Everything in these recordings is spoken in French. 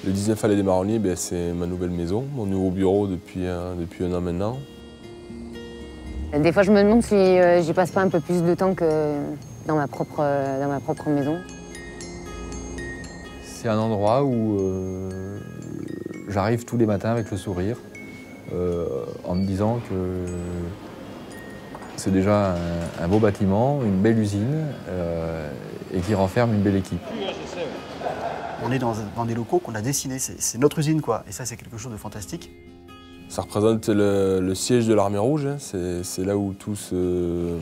Le 19 Allée des Marronniers, c'est ma nouvelle maison, mon nouveau bureau depuis un an maintenant. Des fois, je me demande si j'y passe pas un peu plus de temps que dans ma propre maison. C'est un endroit où j'arrive tous les matins avec le sourire, en me disant que c'est déjà un beau bâtiment, une belle usine, et qui renferme une belle équipe. On est dans des locaux qu'on a dessinés, c'est notre usine, quoi. Et ça, c'est quelque chose de fantastique. Ça représente le siège de l'Armée Rouge, hein. C'est là où tout se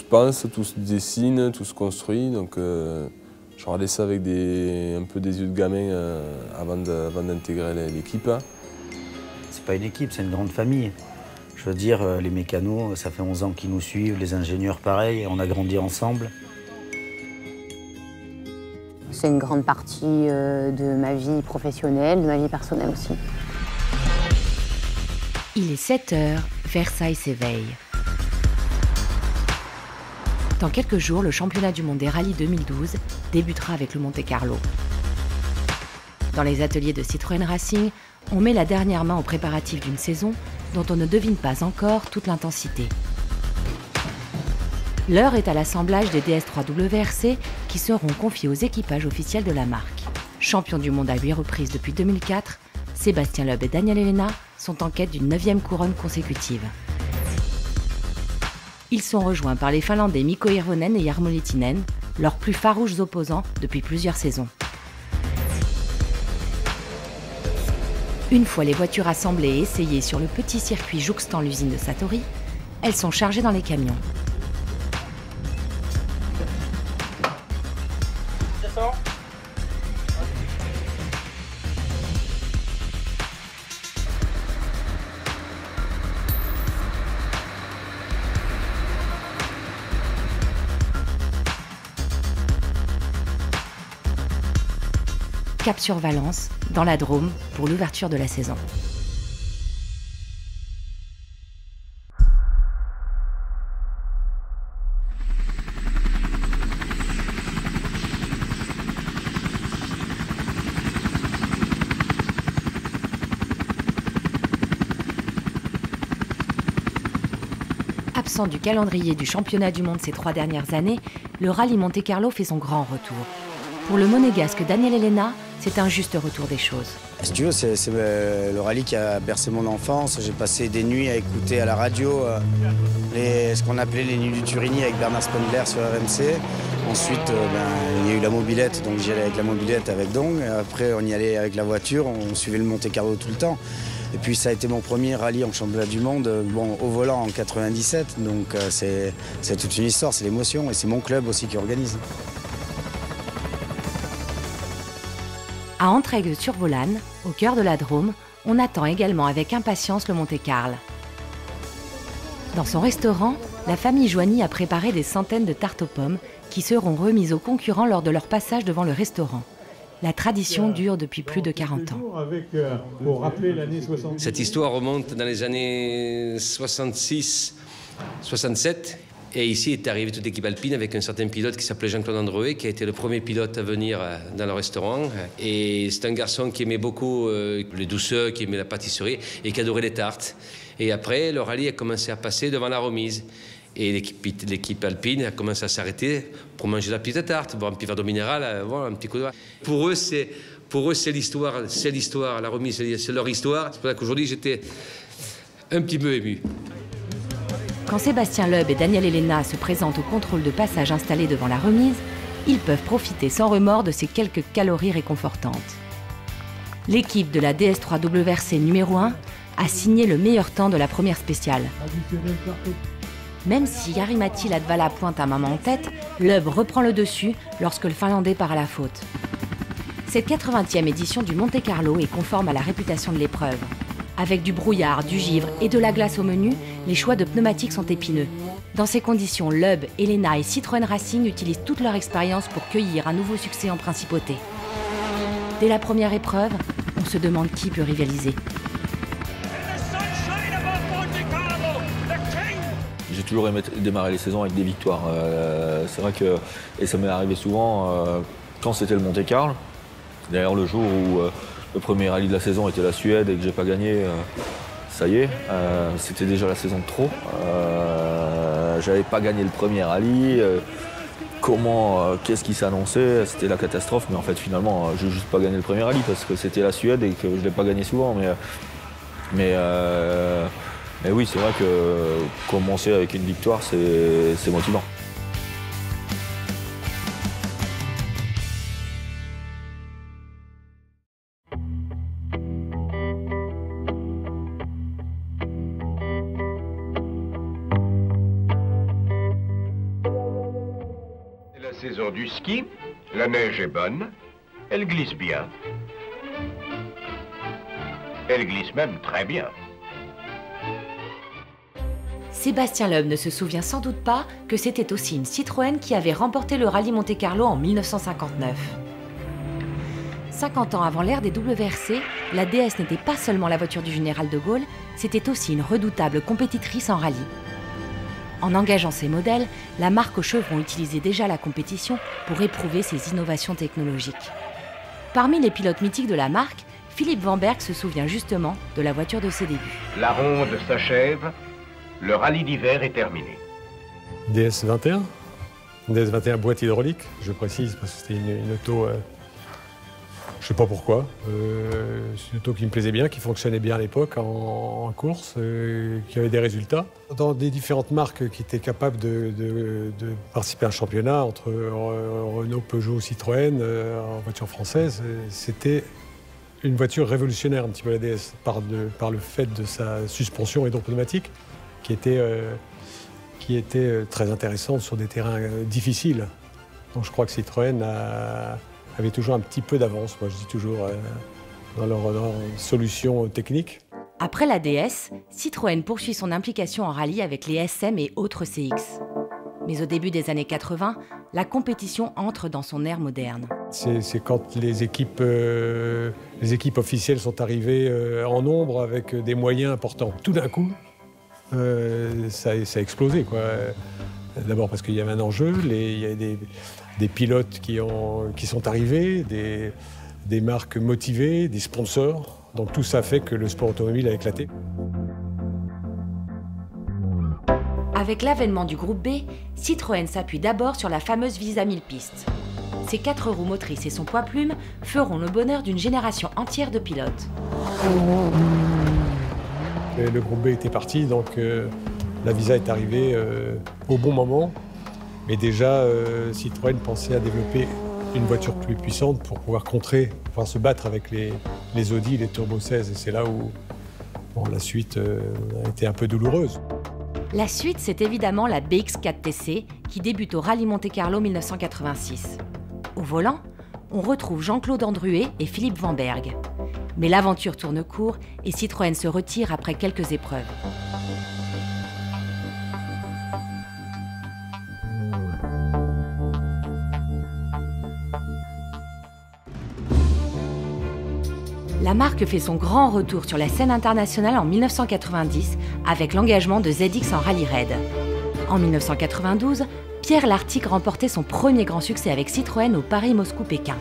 pense, tout se dessine, tout se construit. Donc, je regardais ça avec un peu des yeux de gamin avant d'intégrer l'équipe. C'est pas une équipe, c'est une grande famille. Je veux dire, les mécanos, ça fait 11 ans qu'ils nous suivent, les ingénieurs pareil, on a grandi ensemble. C'est une grande partie de ma vie professionnelle, de ma vie personnelle aussi. Il est 7 heures, Versailles s'éveille. Dans quelques jours, le championnat du monde des rallyes 2012 débutera avec le Monte-Carlo. Dans les ateliers de Citroën Racing, on met la dernière main aux préparatifs d'une saison dont on ne devine pas encore toute l'intensité. L'heure est à l'assemblage des DS3 WRC qui seront confiés aux équipages officiels de la marque. Champions du monde à 8 reprises depuis 2004, Sébastien Loeb et Daniel Helena sont en quête d'une 9e couronne consécutive. Ils sont rejoints par les Finlandais Mikko Hirvonen et Jarmo Lehtinen, leurs plus farouches opposants depuis plusieurs saisons. Une fois les voitures assemblées et essayées sur le petit circuit jouxtant l'usine de Satori, elles sont chargées dans les camions. Cap sur Valence, dans la Drôme, pour l'ouverture de la saison. Absent du calendrier du championnat du monde ces 3 dernières années, le rallye Monte-Carlo fait son grand retour. Pour le monégasque Daniel Helena, c'est un juste retour des choses. Si tu veux, c'est le rallye qui a bercé mon enfance. J'ai passé des nuits à écouter à la radio ce qu'on appelait les nuits du Turini avec Bernard Spengler sur RMC. Ensuite, il y a eu la mobilette, donc j'y allais avec la mobilette avec Dong. Après, on y allait avec la voiture, on suivait le Monte-Carlo tout le temps. Et puis ça a été mon premier rallye en championnat du monde, au volant en 97. Donc c'est toute une histoire, c'est l'émotion et c'est mon club aussi qui organise. À Entraigues-sur-Volane, au cœur de la Drôme, on attend également avec impatience le Monte-Carlo. Dans son restaurant, la famille Joigny a préparé des centaines de tartes aux pommes qui seront remises aux concurrents lors de leur passage devant le restaurant. La tradition dure depuis plus de 40 ans. Cette histoire remonte dans les années 66-67. Et ici est arrivée toute l'équipe alpine avec un certain pilote qui s'appelait Jean-Claude Androuet, qui a été le premier pilote à venir dans le restaurant. Et c'est un garçon qui aimait beaucoup les douceurs, qui aimait la pâtisserie et qui adorait les tartes. Et après, le rallye a commencé à passer devant la remise. Et l'équipe alpine a commencé à s'arrêter pour manger la petite tarte, boire un petit verre d'eau minérale, voir un petit coup de... Pour eux, c'est l'histoire, la remise, c'est leur histoire. C'est pour ça qu'aujourd'hui, j'étais un petit peu ému. Quand Sébastien Loeb et Daniel Helena se présentent au contrôle de passage installé devant la remise, ils peuvent profiter sans remords de ces quelques calories réconfortantes. L'équipe de la DS3 WRC numéro 1 a signé le meilleur temps de la première spéciale. Même si Jari-Matti Latvala pointe un maman en tête, Loeb reprend le dessus lorsque le Finlandais part à la faute. Cette 80e édition du Monte-Carlo est conforme à la réputation de l'épreuve. Avec du brouillard, du givre et de la glace au menu, les choix de pneumatiques sont épineux. Dans ces conditions, Loeb, Helena et Citroën Racing utilisent toute leur expérience pour cueillir un nouveau succès en principauté. Dès la première épreuve, on se demande qui peut rivaliser. J'ai toujours aimé démarrer les saisons avec des victoires. C'est vrai que, et ça m'est arrivé souvent, quand c'était le Monte-Carlo, D'ailleurs, le jour où le premier rallye de la saison était la Suède et que j'ai pas gagné, ça y est, c'était déjà la saison de trop. J'avais pas gagné le premier rallye. Qu'est-ce qui s'annonçait? C'était la catastrophe, mais en fait finalement, j'ai juste pas gagné le premier rallye parce que c'était la Suède et que je l'ai pas gagné souvent. Mais oui, c'est vrai que commencer avec une victoire, c'est motivant. Saison du ski, la neige est bonne, elle glisse bien. Elle glisse même très bien. Sébastien Loeb ne se souvient sans doute pas que c'était aussi une Citroën qui avait remporté le rallye Monte-Carlo en 1959. 50 ans avant l'ère des WRC, la DS n'était pas seulement la voiture du général de Gaulle, c'était aussi une redoutable compétitrice en rallye. En engageant ces modèles, la marque aux chevrons utilisait déjà la compétition pour éprouver ses innovations technologiques. Parmi les pilotes mythiques de la marque, Philippe Van Berg se souvient justement de la voiture de ses débuts. La ronde s'achève, le rallye d'hiver est terminé. DS21, DS21 boîte hydraulique, je précise, parce que c'était une auto, je ne sais pas pourquoi, c'est une auto qui me plaisait bien, qui fonctionnait bien à l'époque en course, qui avait des résultats. Dans des différentes marques qui étaient capables de participer à un championnat entre Renault, Peugeot, Citroën, en voiture française, c'était une voiture révolutionnaire un petit peu la DS, par le fait de sa suspension hydropneumatique, qui était très intéressante sur des terrains difficiles. Donc je crois que Citroën avait toujours un petit peu d'avance, moi je dis toujours, dans leur solution technique. Après la DS, Citroën poursuit son implication en rallye avec les SM et autres CX. Mais au début des années 80, la compétition entre dans son ère moderne. C'est quand les équipes officielles sont arrivées en nombre avec des moyens importants. Tout d'un coup, ça a explosé, quoi. D'abord parce qu'il y avait un enjeu, il y a des pilotes qui sont arrivés, des marques motivées, des sponsors. Donc tout ça fait que le sport automobile a éclaté. Avec l'avènement du groupe B, Citroën s'appuie d'abord sur la fameuse Visa 1000 pistes. Ses 4 roues motrices et son poids-plume feront le bonheur d'une génération entière de pilotes. Le groupe B était parti, donc la Visa est arrivée au bon moment. Mais déjà, Citroën pensait à développer une voiture plus puissante pour pouvoir pouvoir se battre avec les Audi, les Turbo 16. Et c'est là où la suite a été un peu douloureuse. La suite, c'est évidemment la BX4TC qui débute au Rallye Monte-Carlo 1986. Au volant, on retrouve Jean-Claude Andruet et Philippe Van Berg. Mais l'aventure tourne court et Citroën se retire après quelques épreuves. La marque fait son grand retour sur la scène internationale en 1990 avec l'engagement de ZX en rallye raid. En 1992, Pierre Lartigue remportait son premier grand succès avec Citroën au Paris-Moscou-Pékin.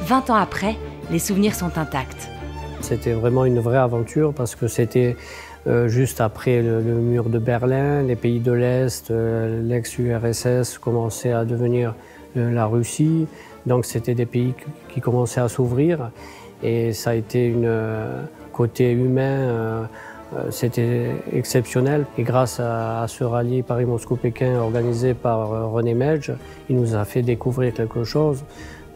20 ans après, les souvenirs sont intacts. C'était vraiment une vraie aventure parce que c'était juste après le mur de Berlin, les pays de l'Est, l'ex-URSS commençaient à devenir la Russie. Donc c'était des pays qui commençaient à s'ouvrir. Et ça a été côté humain, c'était exceptionnel. Et grâce à ce rallye Paris-Moscou-Pékin organisé par René Medge, il nous a fait découvrir quelque chose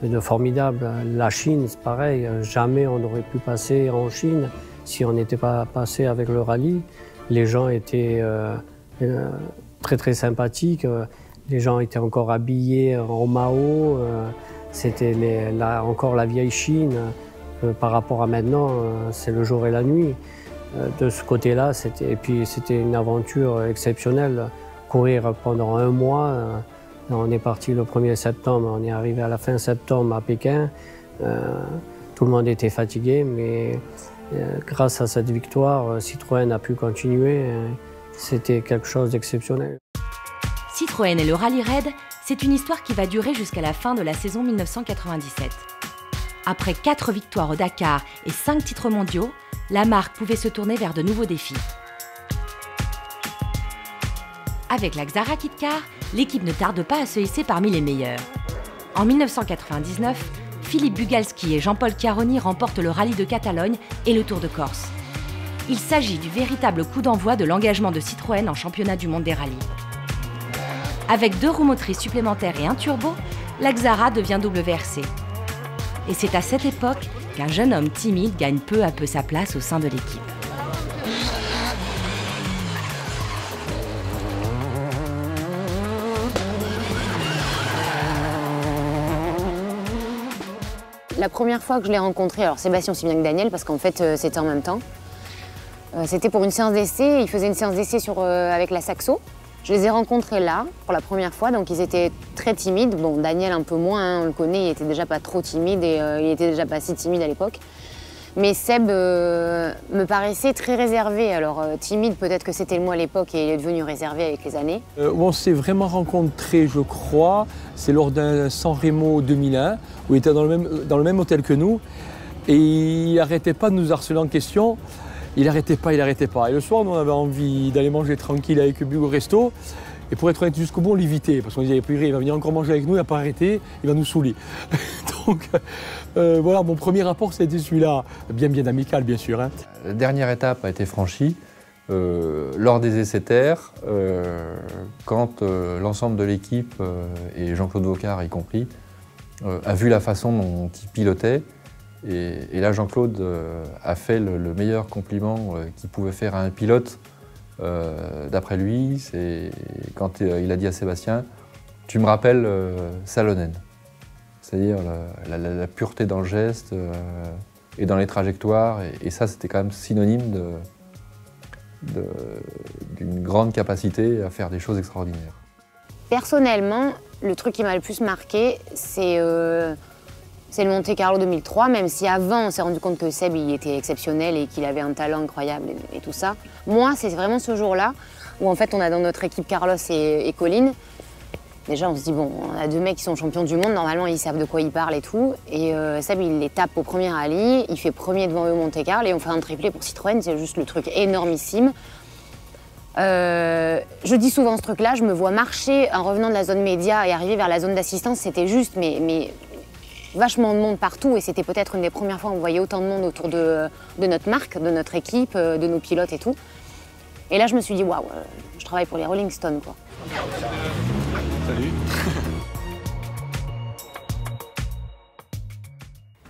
de formidable. La Chine, c'est pareil, jamais on n'aurait pu passer en Chine si on n'était pas passé avec le rallye. Les gens étaient très très sympathiques, les gens étaient encore habillés en Mao, c'était encore la vieille Chine. Par rapport à maintenant, c'est le jour et la nuit. De ce côté-là, c'était une aventure exceptionnelle. Courir pendant un mois, on est parti le 1er septembre, on est arrivé à la fin septembre à Pékin. Tout le monde était fatigué, mais grâce à cette victoire, Citroën a pu continuer. C'était quelque chose d'exceptionnel. Citroën et le rallye raid, c'est une histoire qui va durer jusqu'à la fin de la saison 1997. Après 4 victoires au Dakar et 5 titres mondiaux, la marque pouvait se tourner vers de nouveaux défis. Avec la Xara Kit-Car, l'équipe ne tarde pas à se hisser parmi les meilleurs. En 1999, Philippe Bugalski et Jean-Paul Chiaroni remportent le rallye de Catalogne et le Tour de Corse. Il s'agit du véritable coup d'envoi de l'engagement de Citroën en championnat du monde des rallyes. Avec 2 roues motrices supplémentaires et un turbo, la Xara devient WRC. Et c'est à cette époque qu'un jeune homme timide gagne peu à peu sa place au sein de l'équipe. La première fois que je l'ai rencontré, alors Sébastien aussi bien que Daniel, parce qu'en fait c'était en même temps. C'était pour une séance d'essai, ils faisaient une séance d'essai avec la Saxo. Je les ai rencontrés là, pour la première fois, donc ils étaient très timides. Bon, Daniel un peu moins, hein, on le connaît, il était déjà pas trop timide et il était déjà pas si timide à l'époque. Mais Seb me paraissait très réservé. Alors timide, peut-être que c'était le moi à l'époque et il est devenu réservé avec les années. Où on s'est vraiment rencontrés, je crois, c'est lors d'un San Remo 2001, où il était dans le même hôtel que nous. Et il n'arrêtait pas de nous harceler en question. Il n'arrêtait pas. Et le soir, nous, on avait envie d'aller manger tranquille avec Hugo au resto. Et pour être honnête, jusqu'au bout, on l'évitait. Parce qu'on disait, il va venir encore manger avec nous, il va pas arrêter, il va nous saouler. Donc voilà, mon premier rapport, c'était celui-là. Bien amical, bien sûr. Hein. La dernière étape a été franchie lors des essais terres, quand l'ensemble de l'équipe, et Jean-Claude Vocard y compris, a vu la façon dont il pilotait. Et là, Jean-Claude a fait le meilleur compliment qu'il pouvait faire à un pilote. D'après lui, c'est quand il a dit à Sébastien « Tu me rappelles Salonen ». C'est-à-dire la pureté dans le geste et dans les trajectoires. Et ça, c'était quand même synonyme d'une grande capacité à faire des choses extraordinaires. Personnellement, le truc qui m'a le plus marqué, c'est le Monte-Carlo 2003, même si avant on s'est rendu compte que Seb il était exceptionnel et qu'il avait un talent incroyable et tout ça. Moi, c'est vraiment ce jour-là où en fait on a dans notre équipe Carlos et Colline. Déjà on se dit bon, on a 2 mecs qui sont champions du monde, normalement ils savent de quoi ils parlent et tout. Et Seb il les tape au premier rallye, il fait premier devant eux au Monte-Carlo et on fait un triplé pour Citroën, c'est juste le truc énormissime. Je dis souvent ce truc-là, je me vois marcher en revenant de la zone média et arriver vers la zone d'assistance, c'était juste mais vachement de monde partout et c'était peut-être une des premières fois où on voyait autant de monde autour de notre marque, de notre équipe, de nos pilotes et tout. Et là je me suis dit waouh, je travaille pour les Rolling Stones quoi. Salut.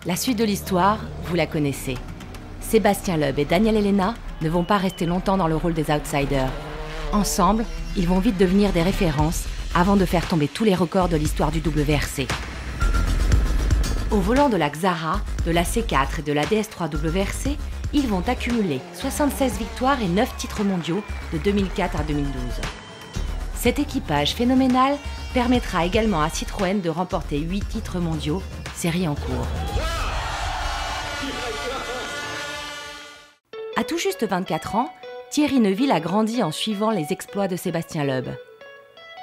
La suite de l'histoire, vous la connaissez. Sébastien Loeb et Daniel Elena ne vont pas rester longtemps dans le rôle des outsiders. Ensemble, ils vont vite devenir des références avant de faire tomber tous les records de l'histoire du WRC. Au volant de la Xara, de la C4 et de la DS3 WRC, ils vont accumuler 76 victoires et 9 titres mondiaux de 2004 à 2012. Cet équipage phénoménal permettra également à Citroën de remporter 8 titres mondiaux, série en cours. À tout juste 24 ans, Thierry Neuville a grandi en suivant les exploits de Sébastien Loeb.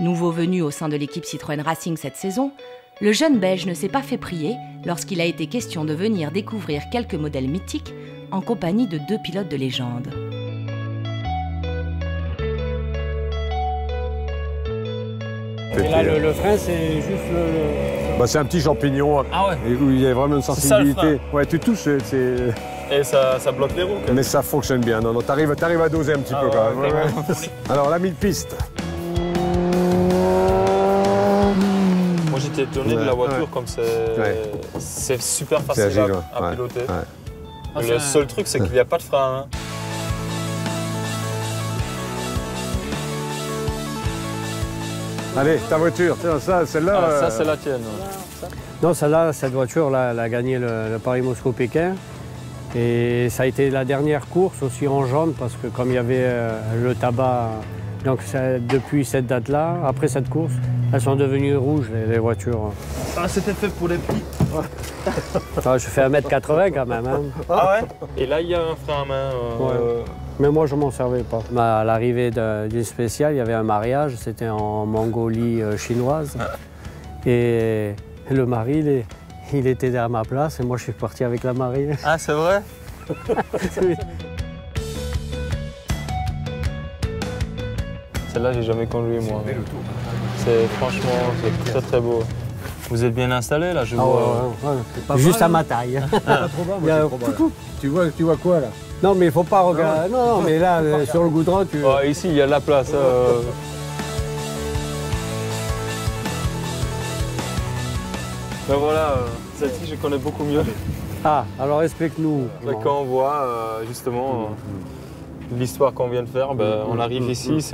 Nouveau venu au sein de l'équipe Citroën Racing cette saison, le jeune Belge ne s'est pas fait prier lorsqu'il a été question de venir découvrir quelques modèles mythiques en compagnie de 2 pilotes de légende. Et là, le frein, c'est juste le... Bah, c'est un petit champignon. Ah ouais. Où il y a vraiment une sensibilité. C'est ça, le frein. Ouais, tu touches, c'est... Et ça bloque les roues. Mais ça fonctionne bien. Non, t'arrives à doser un petit peu quand même. Ouais. Alors, la 1000 pistes. Moi, j'étais étonné de la voiture comme c'est super facile agile, à piloter. Ouais. Le seul truc, c'est qu'il n'y a pas de frein. Hein. Allez, ta voiture, ça, celle-là... ça, c'est la tienne. Non, celle-là, cette voiture-là, elle a gagné le Paris-Moscou-Pékin. Et ça a été la dernière course aussi en jaune parce que comme il y avait le tabac, donc depuis cette date-là, après cette course, elles sont devenues rouges, les voitures. Ah, c'était fait pour les petits. Je fais 1m80 quand même. Hein. Ah ouais? Et là, il y a un frein à main. Ouais. Mais moi, je m'en servais pas. À l'arrivée d'une spéciale, il y avait un mariage, c'était en Mongolie chinoise. Et le mari, il était derrière ma place et moi je suis parti avec la marine. Ah, c'est vrai? Celle-là, j'ai jamais conduit moi. Franchement, c'est très très beau. Vous êtes bien installé là, je vois. Ouais, juste à ma taille. Pas trop bas, moi, c'est trop bas. Tu vois quoi là? Non mais il faut pas regarder. Non, mais là sur le goudron tu. Ici il y a de la place. Ben voilà, celle-ci je connais beaucoup mieux. Ah, alors explique-nous. Quand on voit justement l'histoire qu'on vient de faire, on arrive ici,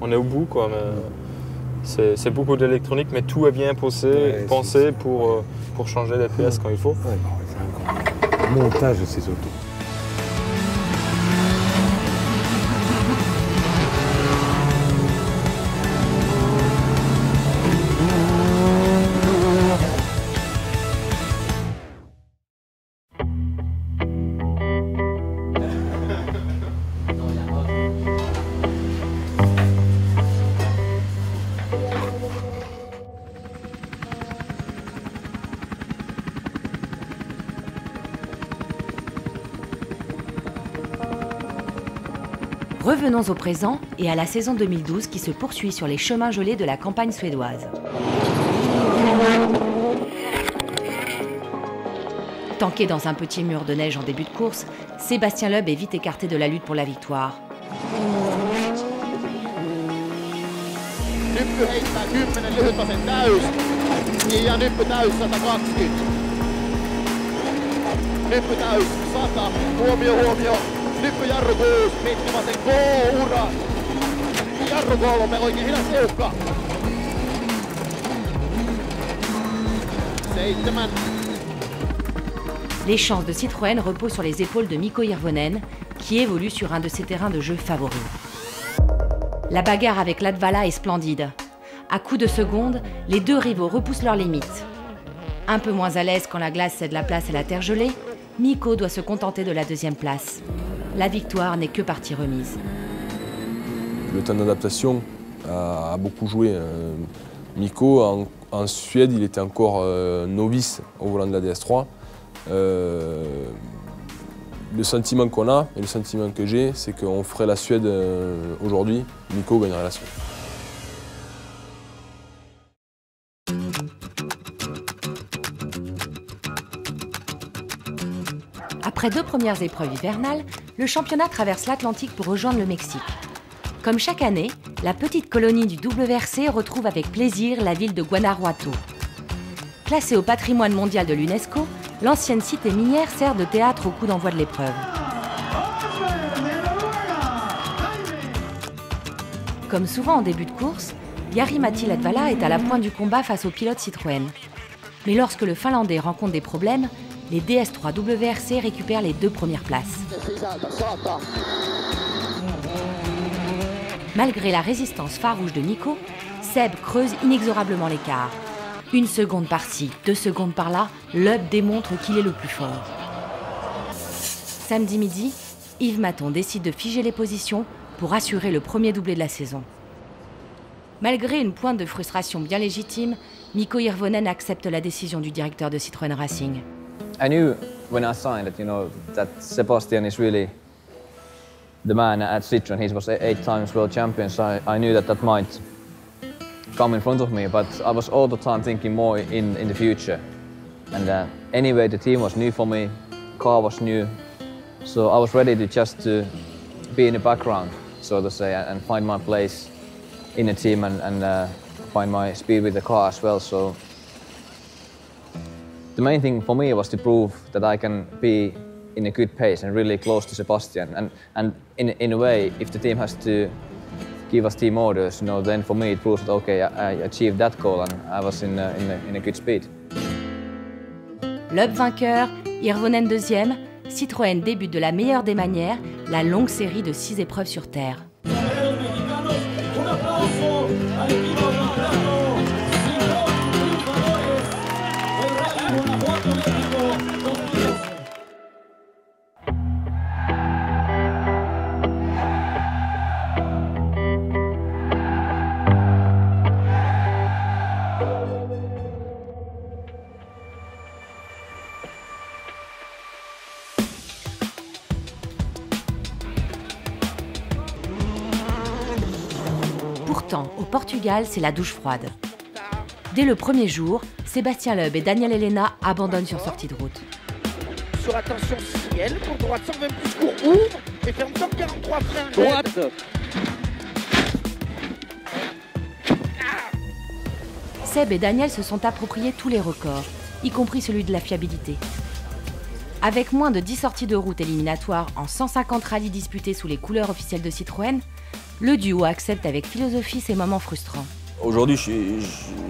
on est au bout quoi. C'est beaucoup d'électronique, mais tout est bien pensé pour changer les pièces quand il faut. Ouais, c'est incroyable. Le montage de ces autos. Revenons au présent et à la saison 2012 qui se poursuit sur les chemins gelés de la campagne suédoise. Tanké dans un petit mur de neige en début de course, Sébastien Loeb est vite écarté de la lutte pour la victoire. Jarru 6, Mittimosen K-ura. Jarru 3, oikein hidas tiukka. 7. Les chances de Citroën reposent sur les épaules de Mikko Hirvonen, qui évolue sur un de ses terrains de jeu favoris. La bagarre avec Latvala est splendide. À coups de seconde, les deux rivaux repoussent leurs limites. Un peu moins à l'aise quand la glace cède la place à la terre gelée, Mikko doit se contenter de la deuxième place. La victoire n'est que partie remise. Le temps d'adaptation a beaucoup joué. Mikko, en Suède, il était encore novice au volant de la DS3. Le sentiment qu'on a et le sentiment que j'ai, c'est qu'on ferait la Suède aujourd'hui, Mikko gagnerait la Suède. Après 2 premières épreuves hivernales, le championnat traverse l'Atlantique pour rejoindre le Mexique. Comme chaque année, la petite colonie du WRC retrouve avec plaisir la ville de Guanajuato. Classée au patrimoine mondial de l'UNESCO, l'ancienne cité minière sert de théâtre au coup d'envoi de l'épreuve. Comme souvent en début de course, Jari-Matti Latvala est à la pointe du combat face au pilote Citroën. Mais lorsque le Finlandais rencontre des problèmes, les DS3 WRC récupèrent les 2 premières places. Malgré la résistance farouche de Mikko, Seb creuse inexorablement l'écart. 1 seconde par-ci, 2 secondes par-là, Loeb démontre qu'il est le plus fort. Samedi midi, Yves Maton décide de figer les positions pour assurer le premier doublé de la saison. Malgré une pointe de frustration bien légitime, Mikko Hirvonen accepte la décision du directeur de Citroën Racing. I knew when I signed that Sebastian is really the man at Citroën. He was 8 times world champion, so I knew that might come in front of me. But I was all the time thinking more in the future. And anyway, the team was new for me, car was new, so I was ready to be in the background, so to say, and find my place in the team and find my speed with the car as well. So the main thing for me was to prove that I can be in a good pace and really close to Sebastian. And in a way, if the team has to give us team orders, then for me it proves that okay, I achieved that goal and I was in a good speed. Loeb vainqueur, Hirvonen deuxième, Citroën débute de la meilleure des manières, la longue série de 6 épreuves sur terre. Pourtant, au Portugal, c'est la douche froide. Dès le premier jour, Sébastien Loeb et Daniel Elena abandonnent sur sortie de route. Sur attention ciel, pour droite 120 plus court, ouvre et ferme 143 freins. Droite. Seb et Daniel se sont appropriés tous les records, y compris celui de la fiabilité. Avec moins de 10 sorties de route éliminatoires en 150 rallyes disputés sous les couleurs officielles de Citroën, le duo accepte avec philosophie ces moments frustrants. Aujourd'hui, je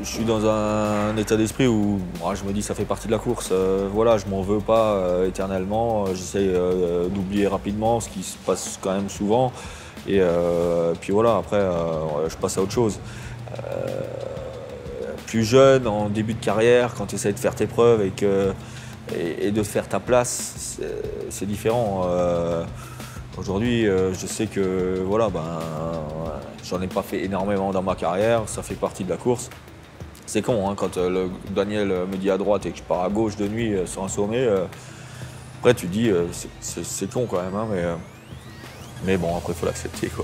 suis dans un état d'esprit où je me dis que ça fait partie de la course. Voilà, je m'en veux pas éternellement. J'essaye d'oublier rapidement ce qui se passe quand même souvent. Et puis voilà, après, je passe à autre chose. Plus jeune, en début de carrière, quand tu essaies de faire tes preuves et de faire ta place, c'est différent. Aujourd'hui, je sais que voilà, j'en ai pas fait énormément dans ma carrière, ça fait partie de la course. C'est con, hein, quand Daniel me dit à droite et que je pars à gauche de nuit sur un sommet, après tu te dis c'est con quand même, hein, mais bon, après il faut l'accepter, quoi.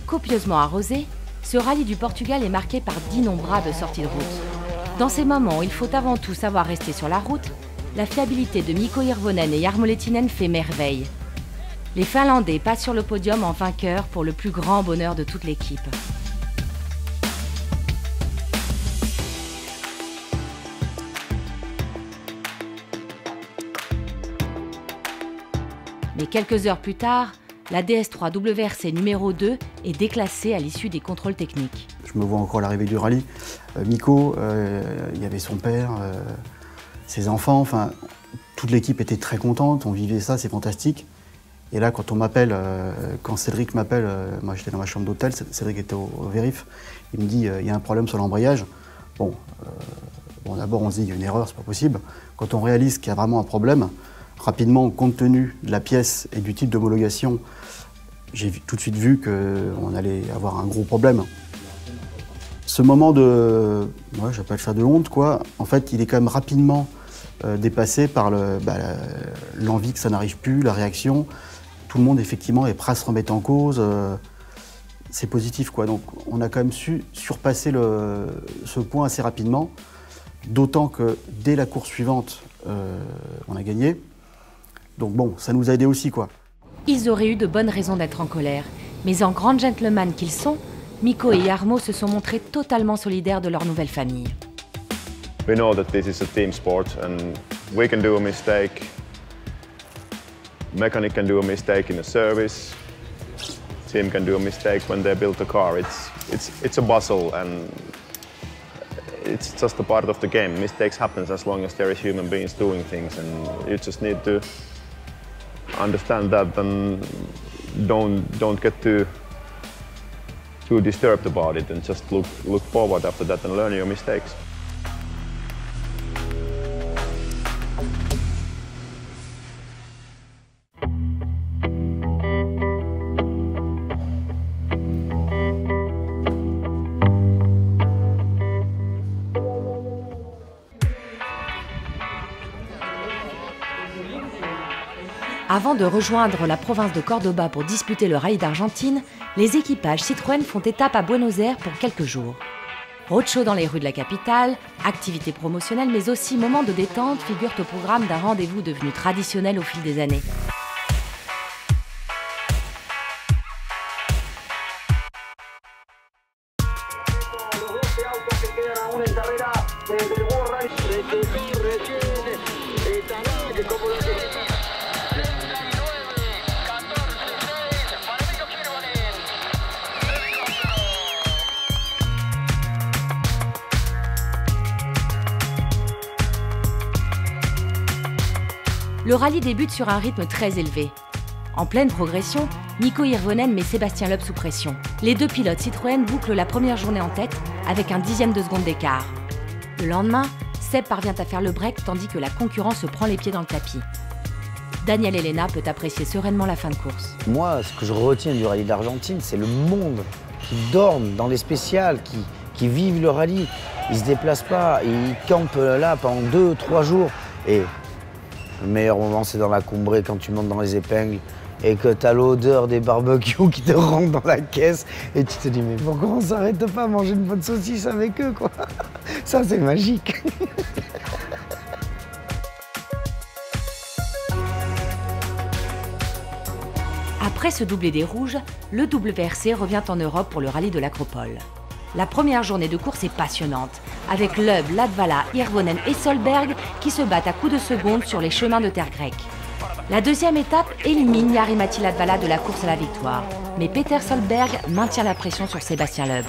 Copieusement arrosé, ce rallye du Portugal est marqué par d'innombrables sorties de route. Dans ces moments où il faut avant tout savoir rester sur la route, la fiabilité de Mikko Hirvonen et Jarmo Lehtinen fait merveille. Les Finlandais passent sur le podium en vainqueurs pour le plus grand bonheur de toute l'équipe. Mais quelques heures plus tard, la DS3 WRC numéro 2 est déclassée à l'issue des contrôles techniques. Je me vois encore l'arrivée du rallye. Mikko, il y avait son père, ses enfants, enfin, toute l'équipe était très contente, on vivait ça, c'est fantastique. Et là, quand on m'appelle, quand Cédric m'appelle, moi j'étais dans ma chambre d'hôtel, Cédric était au vérif, il me dit il y a un problème sur l'embrayage. Bon, d'abord on se dit il y a une erreur, c'est pas possible. Quand on réalise qu'il y a vraiment un problème, rapidement, compte tenu de la pièce et du type d'homologation, j'ai tout de suite vu qu'on allait avoir un gros problème. Ce moment de, j'appelle ça de honte, quoi, en fait, il est quand même rapidement dépassé par l'envie que ça n'arrive plus, la réaction. Tout le monde, effectivement, est prêt à se remettre en cause. C'est positif, quoi. Donc, on a quand même su surpasser ce point assez rapidement. D'autant que, dès la course suivante, on a gagné. Donc bon, ça nous a aidés aussi, quoi. Ils auraient eu de bonnes raisons d'être en colère. Mais en grands gentlemen qu'ils sont, Mikko et Jarmo se sont montrés totalement solidaires de leur nouvelle famille. We know that this is a team sport and we can do a mistake. Mechanic can do a mistake in a service. Team can do a mistake when they build a car. It's a puzzle and it's just a part of the game. Mistakes happen as long as there is human beings doing things, and you just need to understand that and don't get too disturbed about it, and just look forward after that and learn your mistakes. Avant de rejoindre la province de Cordoba pour disputer le rallye d'Argentine, les équipages Citroën font étape à Buenos Aires pour quelques jours. Roadshow dans les rues de la capitale, activités promotionnelles, mais aussi moments de détente figurent au programme d'un rendez-vous devenu traditionnel au fil des années. Le rallye débute sur un rythme très élevé. En pleine progression, Mikko Hirvonen met Sébastien Loeb sous pression. Les deux pilotes Citroën bouclent la première journée en tête avec un dixième de seconde d'écart. Le lendemain, Seb parvient à faire le break tandis que la concurrence se prend les pieds dans le tapis. Daniel Elena peut apprécier sereinement la fin de course. Moi, ce que je retiens du rallye d'Argentine, c'est le monde qui dorment dans les spéciales, qui vivent le rallye. Ils ne se déplacent pas, ils campent là pendant 2-3 jours. Et le meilleur moment, c'est dans la Cumbre, quand tu montes dans les épingles et que tu as l'odeur des barbecues qui te rentre dans la caisse et tu te dis mais pourquoi on s'arrête pas à manger une bonne saucisse avec eux quoi. Ça c'est magique. Après ce doublé des Rouges, le WRC revient en Europe pour le rallye de l'Acropole. La première journée de course est passionnante, avec Loeb, Latvala, Hirvonen et Solberg qui se battent à coups de seconde sur les chemins de terre grecque. La deuxième étape élimine Jari-Matti Latvala de la course à la victoire, mais Peter Solberg maintient la pression sur Sébastien Loeb.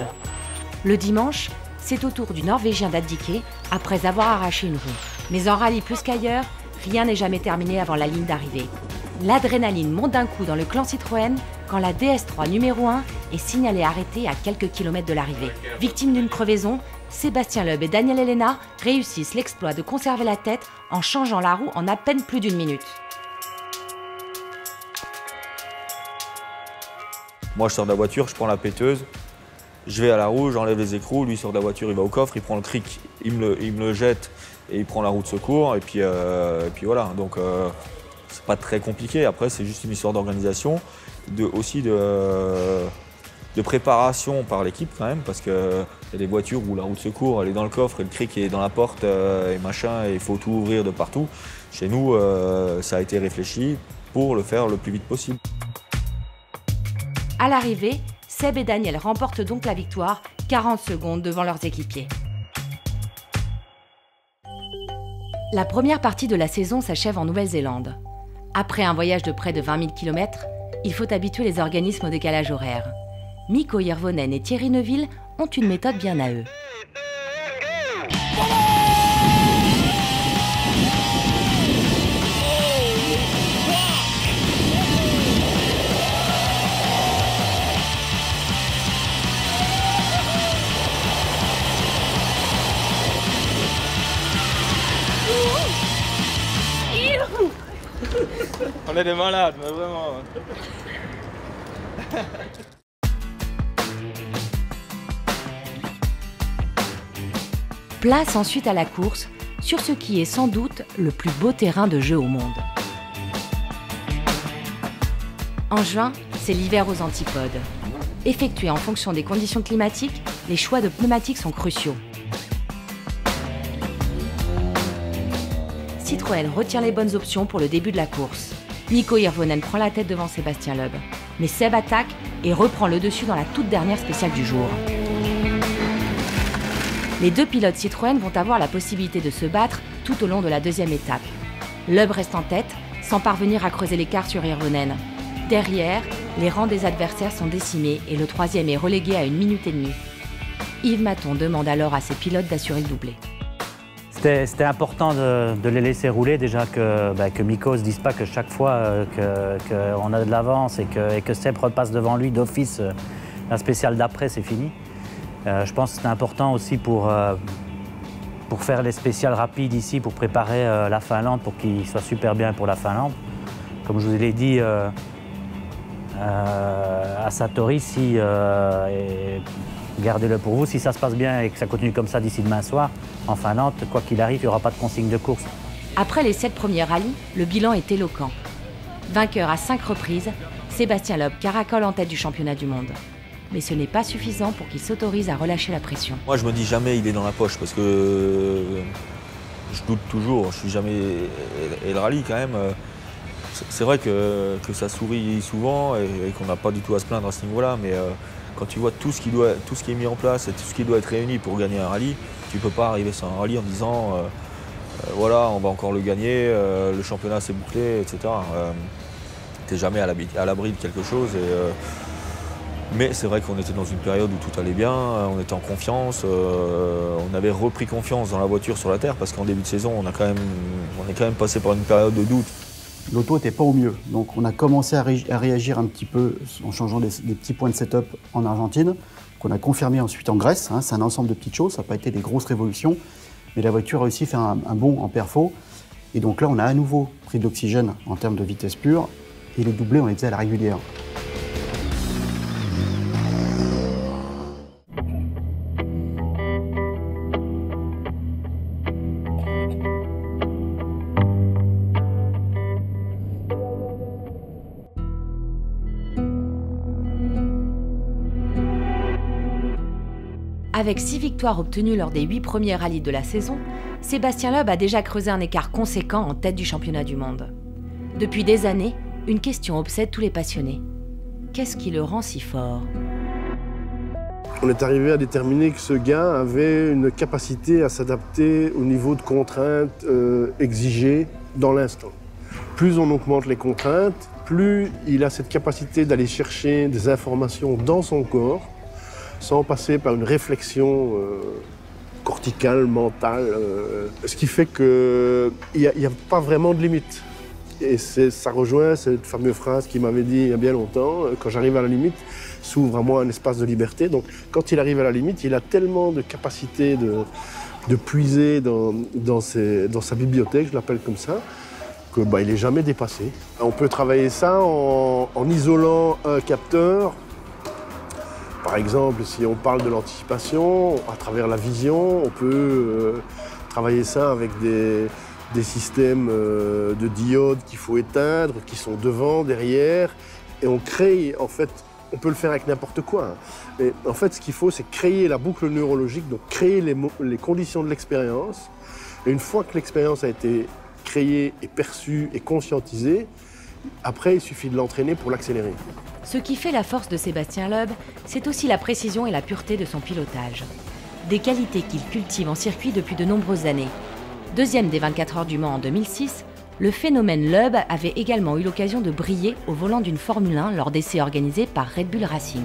Le dimanche, c'est au tour du Norvégien d'abdiquer après avoir arraché une roue. Mais en rallye plus qu'ailleurs, rien n'est jamais terminé avant la ligne d'arrivée. L'adrénaline monte d'un coup dans le clan Citroën quand la DS3 numéro 1 est signalée arrêtée à quelques kilomètres de l'arrivée. Victime d'une crevaison, Sébastien Loeb et Daniel Elena réussissent l'exploit de conserver la tête en changeant la roue en à peine plus d'1 minute. Moi je sors de la voiture, je prends la péteuse, je vais à la roue, j'enlève les écrous, lui sort de la voiture, il va au coffre, il prend le cric, il me le jette et il prend la roue de secours et puis voilà. Donc c'est pas très compliqué, après c'est juste une histoire d'organisation, aussi de préparation par l'équipe quand même, parce qu'il y a des voitures où la roue de secours elle est dans le coffre et le cric est dans la porte et machin, et il faut tout ouvrir de partout. Chez nous, ça a été réfléchi pour le faire le plus vite possible. À l'arrivée, Seb et Daniel remportent donc la victoire, 40 secondes devant leurs équipiers. La première partie de la saison s'achève en Nouvelle-Zélande. Après un voyage de près de 20 000 km, il faut habituer les organismes au décalage horaire. Mikko Hirvonen et Thierry Neuville ont une méthode bien à eux. On est des malades, mais vraiment. Place ensuite à la course, sur ce qui est sans doute le plus beau terrain de jeu au monde. En juin, c'est l'hiver aux antipodes. Effectués en fonction des conditions climatiques, les choix de pneumatiques sont cruciaux. Citroën retient les bonnes options pour le début de la course. Mikko Hirvonen prend la tête devant Sébastien Loeb. Mais Seb attaque et reprend le dessus dans la toute dernière spéciale du jour. Les deux pilotes Citroën vont avoir la possibilité de se battre tout au long de la deuxième étape. Loeb reste en tête, sans parvenir à creuser l'écart sur Hirvonen. Derrière, les rangs des adversaires sont décimés et le troisième est relégué à 1 minute et demie. Yves Maton demande alors à ses pilotes d'assurer le doublé. C'était important de les laisser rouler, déjà que Mikko ne se dise pas que chaque fois qu'on a de l'avance et que Seb repasse devant lui d'office, la spéciale d'après, c'est fini. Je pense que c'était important aussi pour faire les spéciales rapides ici, pour préparer la Finlande, pour qu'il soit super bien pour la Finlande. Comme je vous l'ai dit à Satori, gardez-le pour vous. Si ça se passe bien et que ça continue comme ça d'ici demain soir, en Finlande, quoi qu'il arrive, il n'y aura pas de consigne de course. Après les 7 premiers rallyes, le bilan est éloquent. Vainqueur à 5 reprises, Sébastien Loeb caracole en tête du championnat du monde. Mais ce n'est pas suffisant pour qu'il s'autorise à relâcher la pression. Moi, je me dis jamais il est dans la poche, parce que je doute toujours. Je suis jamais... Et le rallye, quand même, c'est vrai que ça sourit souvent et qu'on n'a pas du tout à se plaindre à ce niveau-là, mais quand tu vois tout ce qui est mis en place et tout ce qui doit être réuni pour gagner un rallye, tu ne peux pas arriver sur un rallye en disant voilà, on va encore le gagner, le championnat c'est bouclé, etc. Tu n'es jamais à l'abri de quelque chose. Mais c'est vrai qu'on était dans une période où tout allait bien, on était en confiance, on avait repris confiance dans la voiture sur la terre, parce qu'en début de saison, on est quand même passé par une période de doute. L'auto n'était pas au mieux, donc on a commencé à réagir un petit peu en changeant des petits points de setup en Argentine, qu'on a confirmé ensuite en Grèce. C'est un ensemble de petites choses, ça n'a pas été des grosses révolutions, mais la voiture a réussi à faire un bond en perfo. Et donc là, on a à nouveau pris de l'oxygène en termes de vitesse pure, et les doublés, on les faisait à la régulière. Avec 6 victoires obtenues lors des 8 premiers rallyes de la saison, Sébastien Loeb a déjà creusé un écart conséquent en tête du championnat du monde. Depuis des années, une question obsède tous les passionnés. Qu'est-ce qui le rend si fort ? On est arrivé à déterminer que ce gars avait une capacité à s'adapter au niveau de contraintes exigées dans l'instant. Plus on augmente les contraintes, plus il a cette capacité d'aller chercher des informations dans son corps, sans passer par une réflexion corticale, mentale, ce qui fait qu'il n'y a pas vraiment de limite. Et ça rejoint cette fameuse phrase qu'il m'avait dit il y a bien longtemps, quand j'arrive à la limite, s'ouvre à moi un espace de liberté. Donc quand il arrive à la limite, il a tellement de capacité de puiser dans sa bibliothèque, je l'appelle comme ça, qu'il n'est jamais dépassé. On peut travailler ça en isolant un capteur. Par exemple, si on parle de l'anticipation, à travers la vision, on peut travailler ça avec des systèmes de diodes qu'il faut éteindre, qui sont devant, derrière, et on crée, en fait, on peut le faire avec n'importe quoi. Hein. Mais en fait, ce qu'il faut, c'est créer la boucle neurologique, donc créer les conditions de l'expérience. Et une fois que l'expérience a été créée et perçue et conscientisée, après, il suffit de l'entraîner pour l'accélérer. Ce qui fait la force de Sébastien Loeb, c'est aussi la précision et la pureté de son pilotage. Des qualités qu'il cultive en circuit depuis de nombreuses années. Deuxième des 24 heures du Mans en 2006, le phénomène Loeb avait également eu l'occasion de briller au volant d'une Formule 1 lors d'essais organisés par Red Bull Racing.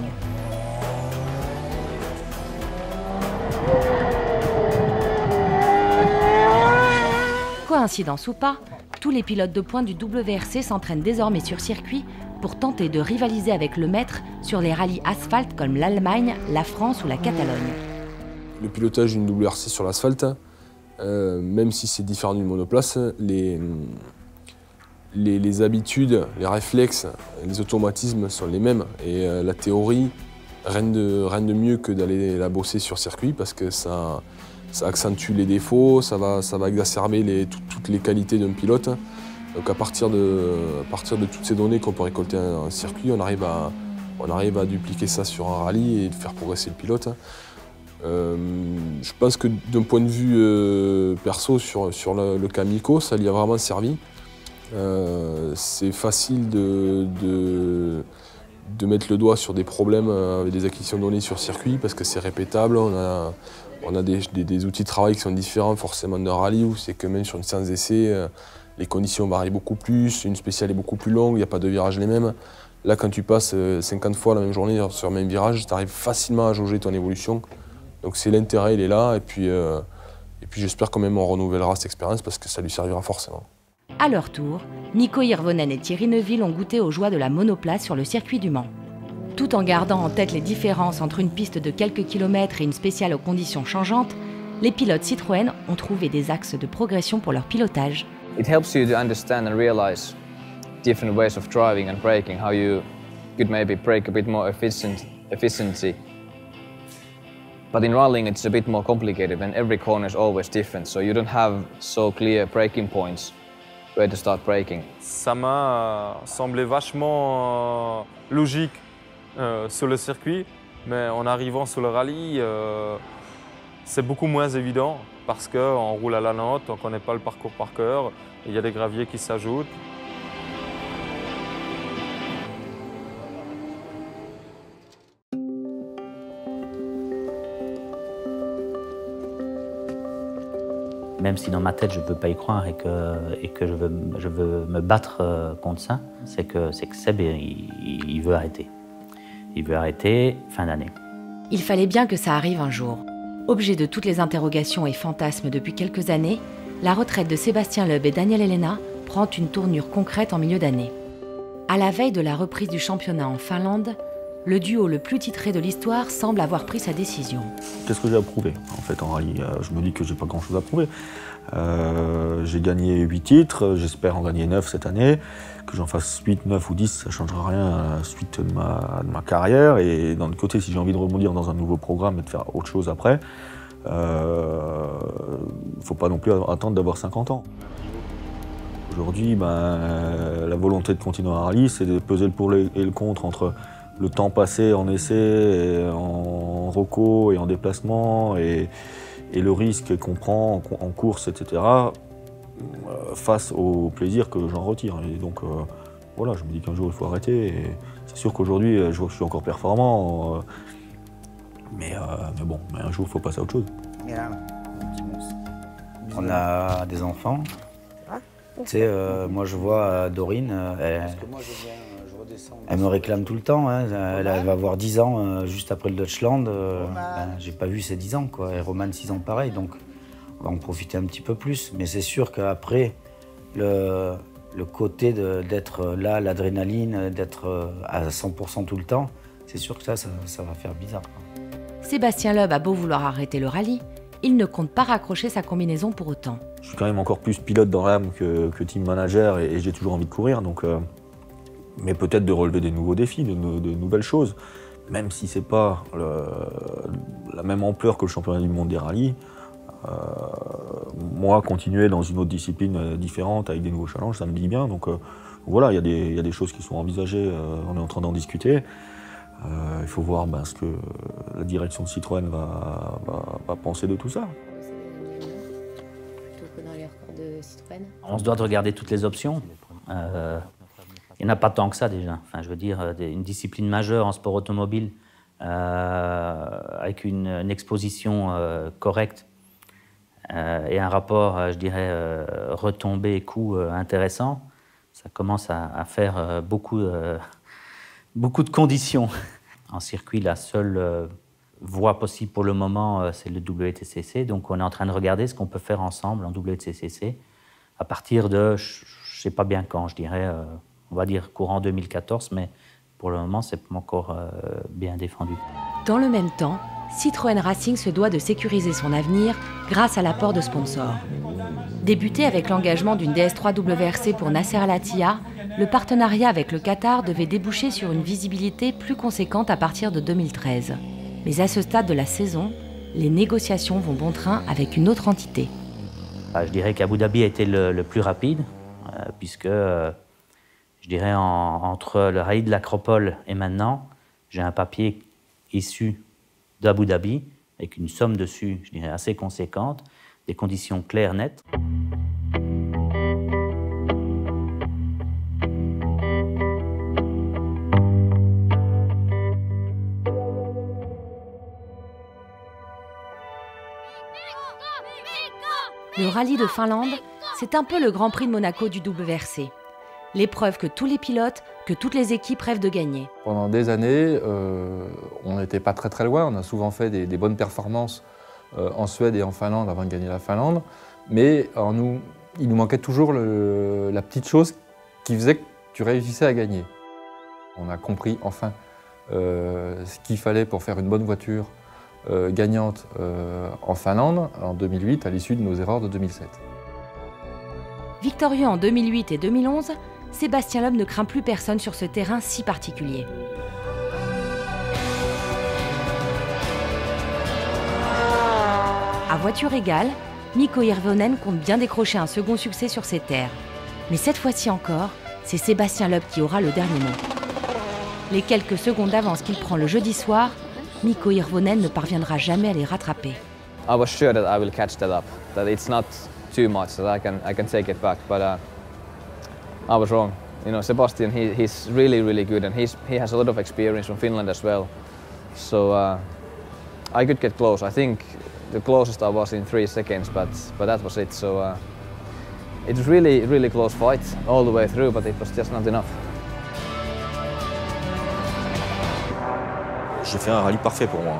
Coïncidence ou pas, tous les pilotes de pointe du WRC s'entraînent désormais sur circuit pour tenter de rivaliser avec le maître sur les rallyes asphalte comme l'Allemagne, la France ou la Catalogne. Le pilotage d'une WRC sur l'asphalte, même si c'est différent d'une monoplace, les habitudes, les réflexes, les automatismes sont les mêmes. Et la théorie, rien de mieux que d'aller la bosser sur circuit parce que ça accentue les défauts, ça va exacerber toutes les qualités d'un pilote. Donc à partir de toutes ces données qu'on peut récolter en circuit, on arrive à dupliquer ça sur un rallye et de faire progresser le pilote. Je pense que d'un point de vue perso sur le cas Mikko, ça lui a vraiment servi. C'est facile de mettre le doigt sur des problèmes avec des acquisitions de données sur circuit parce que c'est répétable. On a des outils de travail qui sont différents forcément d'un rallye où c'est que même sur une séance d'essai, les conditions varient beaucoup plus, une spéciale est beaucoup plus longue, il n'y a pas de virages les mêmes. Là, quand tu passes 50 fois la même journée sur le même virage, tu arrives facilement à jauger ton évolution. Donc c'est l'intérêt, il est là, et puis j'espère quand même on renouvellera cette expérience parce que ça lui servira forcément. À leur tour, Mikko Hirvonen et Thierry Neuville ont goûté aux joies de la monoplace sur le circuit du Mans. Tout en gardant en tête les différences entre une piste de quelques kilomètres et une spéciale aux conditions changeantes, les pilotes Citroën ont trouvé des axes de progression pour leur pilotage. It helps you to understand and realize different ways of driving and braking, how you could maybe brake a bit more efficiency. But in rallying it's a bit more complicated and every corner is always different, so you don't have so clear braking points where to start braking. Ça m'a semblé vachement logique sur le circuit, mais en arrivant sur le rallye, c'est beaucoup moins évident parce qu'on roule à la note, on ne connaît pas le parcours par cœur, il y a des graviers qui s'ajoutent. Même si dans ma tête je ne peux pas y croire et que je veux me battre contre ça, c'est que Seb il veut arrêter. Il veut arrêter fin d'année. Il fallait bien que ça arrive un jour. Objet de toutes les interrogations et fantasmes depuis quelques années, la retraite de Sébastien Loeb et Daniel Helena prend une tournure concrète en milieu d'année. À la veille de la reprise du championnat en Finlande, le duo le plus titré de l'histoire semble avoir pris sa décision. Qu'est-ce que j'ai à prouver en fait en rallye? Je me dis que j'ai pas grand-chose à prouver. J'ai gagné 8 titres, j'espère en gagner 9 cette année. Que j'en fasse 8, 9 ou 10, ça ne changera rien à la suite de ma carrière. Et d'un autre côté, si j'ai envie de rebondir dans un nouveau programme et de faire autre chose après, il ne faut pas non plus attendre d'avoir 50 ans. Aujourd'hui, la volonté de continuer en rallye, c'est de peser le pour et le contre entre le temps passé en essai et en en reco et en déplacement et le risque qu'on prend en course, etc., face au plaisir que j'en retire. Et donc voilà, je me dis qu'un jour il faut arrêter. C'est sûr qu'aujourd'hui, je vois que je suis encore performant, mais bon, un jour il faut passer à autre chose. On a des enfants. Tu sais, moi je vois Dorine, elle me réclame tout le temps. Hein. Elle va avoir 10 ans juste après le Deutschland. J'ai pas vu ses 10 ans, quoi. Et Roman 6 ans pareil, donc on va en profiter un petit peu plus. Mais c'est sûr qu'après, le côté d'être là, l'adrénaline, d'être à 100% tout le temps, c'est sûr que ça va faire bizarre, quoi. Sébastien Loeb a beau vouloir arrêter le rallye, il ne compte pas raccrocher sa combinaison pour autant. Je suis quand même encore plus pilote dans l'âme que team manager et j'ai toujours envie de courir, donc, mais peut-être de relever des nouveaux défis, de nouvelles choses. Même si c'est pas la même ampleur que le championnat du monde des rallyes, moi, continuer dans une autre discipline différente avec des nouveaux challenges, ça me dit bien. Donc voilà, il y a des choses qui sont envisagées, on est en train d'en discuter. Il faut voir ce que la direction de Citroën va penser de tout ça. On se doit de regarder toutes les options. Il n'y en a pas tant que ça déjà. Enfin, je veux dire, une discipline majeure en sport automobile avec une exposition correcte et un rapport, je dirais, retombées-coût intéressant, ça commence à faire beaucoup de conditions. En circuit, la seule voie possible pour le moment, c'est le WTCC. Donc on est en train de regarder ce qu'on peut faire ensemble en WTCC à partir de, je ne sais pas bien quand, je dirais, on va dire courant 2014, mais pour le moment, c'est pas encore bien défendu. Dans le même temps, Citroën Racing se doit de sécuriser son avenir grâce à l'apport de sponsors. Débuté avec l'engagement d'une DS3 WRC pour Nasser Al Attiyah, le partenariat avec le Qatar devait déboucher sur une visibilité plus conséquente à partir de 2013. Mais à ce stade de la saison, les négociations vont bon train avec une autre entité. Je dirais qu'Abu Dhabi a été le plus rapide, puisque, je dirais, entre le rallye de l'Acropole et maintenant, j'ai un papier issu d'Abu Dhabi, avec une somme dessus, je dirais, assez conséquente, des conditions claires, nettes. Le rallye de Finlande, c'est un peu le Grand Prix de Monaco du WRC. L'épreuve que tous les pilotes, que toutes les équipes rêvent de gagner. Pendant des années, on n'était pas très loin. On a souvent fait des bonnes performances en Suède et en Finlande avant de gagner la Finlande. Mais il nous manquait toujours la petite chose qui faisait que tu réussissais à gagner. On a compris enfin ce qu'il fallait pour faire une bonne voiture gagnante en Finlande en 2008 à l'issue de nos erreurs de 2007. Victorieux en 2008 et 2011, Sébastien Loeb ne craint plus personne sur ce terrain si particulier. À voiture égale, Mikko Hirvonen compte bien décrocher un second succès sur ses terres. Mais cette fois-ci encore, c'est Sébastien Loeb qui aura le dernier mot. Les quelques secondes d'avance qu'il prend le jeudi soir, Mikko Hirvonen ne parviendra jamais à les rattraper. I was sure that I will catch that up, that it's not too much, that I can take it back, but I was wrong. You know, Sebastian, he's really good, and he has a lot of experience from Finland as well. So I could get close. I think the closest I was in 3 seconds, but that was it. So it was really close fight all the way through, but it was just not enough. J'ai fait un rallye parfait pour moi.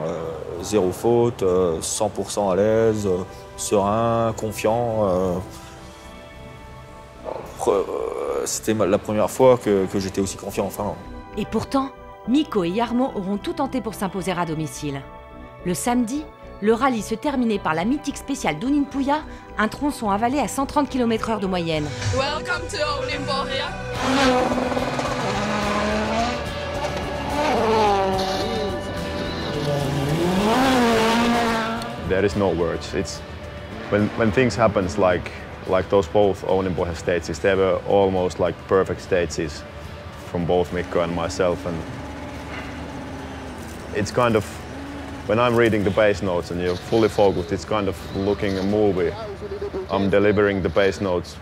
Zéro faute, 100% à l'aise, serein, confiant. C'était la première fois que j'étais aussi confiant en Finlande. Et pourtant, Mikko et Jarmo auront tout tenté pour s'imposer à domicile. Le samedi, le rallye se terminait par la mythique spéciale d'Uninpuja, un tronçon avalé à 130 km/h de moyenne. Welcome to Uninpuja. There is no words. It's when things happens like those both Uninpuja stages, they were almost like perfect stages from both Mikko and myself, and it's kind of when I'm reading the bass notes and you're fully focused, it's kind of looking a movie. I'm delivering the bass notes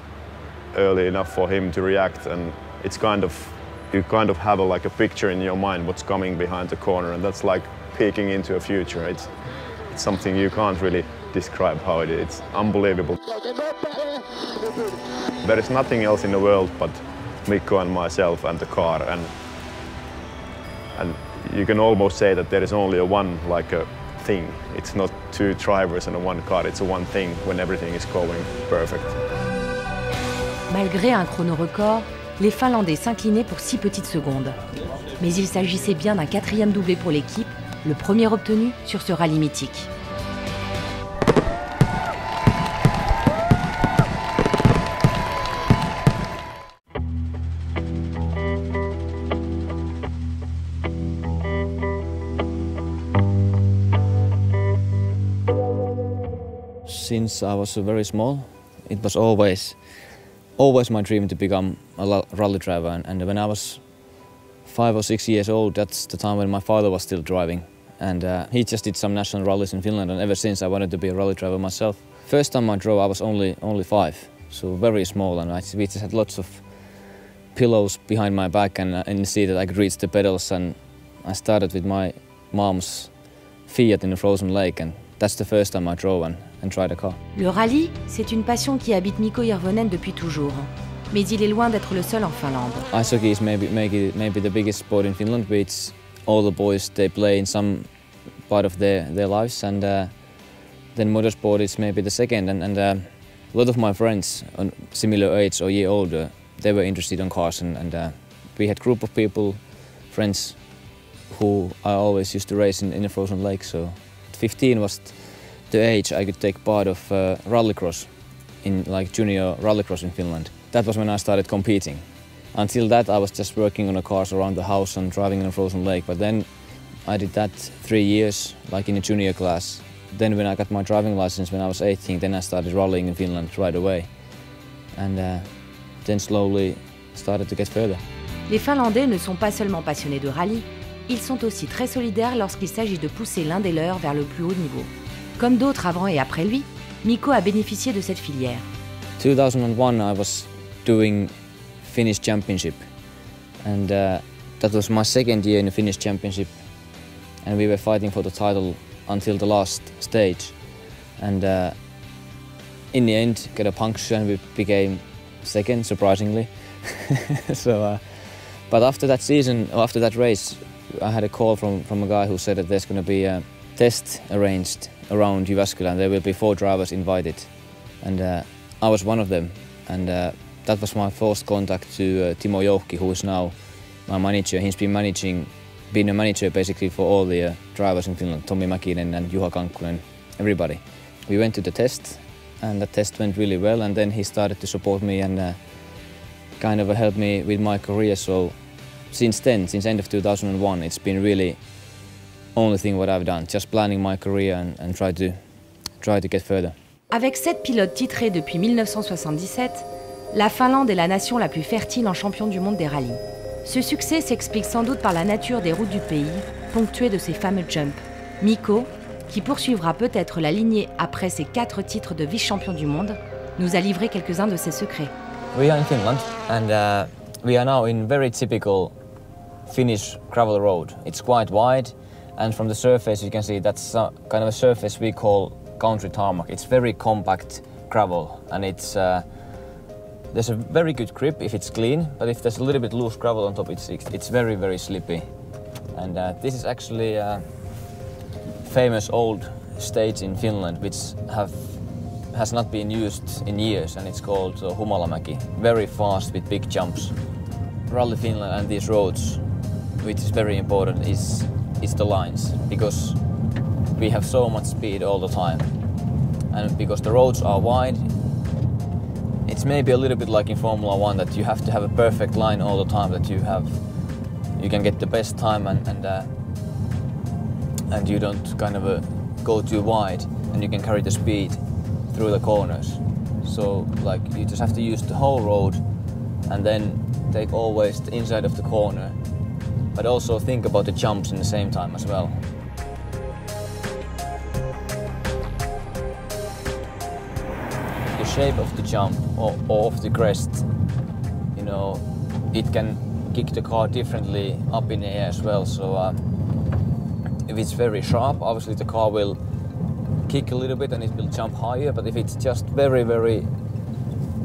early enough for him to react, and it's kind of, you kind of have like a picture in your mind what's coming behind the corner, and that's like peeking into a future. It's something you can't really describe how it is. It's unbelievable. There is nothing else in the world but Mikko and myself and the car, and you can almost say that there is only one like a thing. It's not two drivers and one car, it's a one thing when everything is going perfect. Malgré un chrono record, les Finlandais s'inclinaient pour 6 petites secondes. Mais il s'agissait bien d'un 4e doublé pour l'équipe, le premier obtenu sur ce rallye mythique. Since I was very small, it was always my dream to become a rally driver. And when I was 5 or 6 years old, that's the time when my father was still driving. And he just did some national rallies in Finland, and ever since I wanted to be a rally driver myself. First time I drove, I was only 5, so very small, and we just had lots of pillows behind my back and in the seat that I could reach the pedals. And I started with my mom's Fiat in the frozen lake, and that's the first time I drove and tried a car. Le rallye, c'est une passion qui habite Mikko Hirvonen depuis toujours. Mais il est loin d'être le seul en Finlande. Ice hockey is maybe the biggest sport in Finland, which all the boys they play in some part of their lives, and then motorsport is maybe the second. And a lot of my friends on similar age or year older, they were interested in cars, and we had a group of people, friends, who I always used to race in a frozen lake. So 15 was the age I could take part of rallycross, in like junior rallycross in Finland. That was when I started competing. Until that, I was just working on the cars around the house and driving in a frozen lake. But then I did that 3 years, like in a junior class. Then when I got my driving license when I was 18, then I started rallying in Finland right away. And then slowly started to get further. Les Finlandais ne sont pas seulement passionnés de rallye, ils sont aussi très solidaires lorsqu'il s'agit de pousser l'un des leurs vers le plus haut niveau. Comme d'autres avant et après lui, Mikko a bénéficié de cette filière. 2001, I was doing Finnish Championship, and that was my second year in the Finnish Championship, and we were fighting for the title until the last stage, and in the end got a puncture and we became second, surprisingly. But after that season, or after that race, I had a call from a guy who said that there's going to be a test arranged around Jyväskylä and there will be 4 drivers invited, and I was one of them, and that was my first contact to Timo Jouhki, who is now my manager. He's been a manager basically for all the drivers in Finland, Tommi Mäkinen and Juha Kankkunen, everybody. We went to the test, and the test went really well, and then he started to support me and kind of helped me with my career. So since then, since end of 2001, it's been really only thing what I've done, just planning my career and try to get further. Avec 7 pilotes titrés depuis 1977, la Finlande est la nation la plus fertile en champion du monde des rallyes. Ce succès s'explique sans doute par la nature des routes du pays, ponctuées de ces fameux jumps. Mikko, qui poursuivra peut-être la lignée après ses 4 titres de vice-champion du monde, nous a livré quelques-uns de ses secrets. We are in Finland, and we are now in very typical Finnish gravel road. It's quite wide, and from the surface you can see that's kind of a surface we call country tarmac. It's very compact gravel, and it's there's a very good grip if it's clean, but if there's a little bit loose gravel on top, it's very, very slippy. And this is actually a famous old stage in Finland which has not been used in years, and it's called Humalamäki. Very fast with big jumps. Rally Finland and these roads, which is very important, is the lines, because we have so much speed all the time, and because the roads are wide, it's maybe a little bit like in Formula 1 that you have to have a perfect line all the time, that you can get the best time and you don't kind of go too wide, and you can carry the speed through the corners. So like you just have to use the whole road and then take always the inside of the corner, but also think about the jumps in the same time as well. shape of the jump or of the crest, you know, it can kick the car differently up in the air as well. So if it's very sharp, obviously the car will kick a little bit and it will jump higher. But if it's just very, very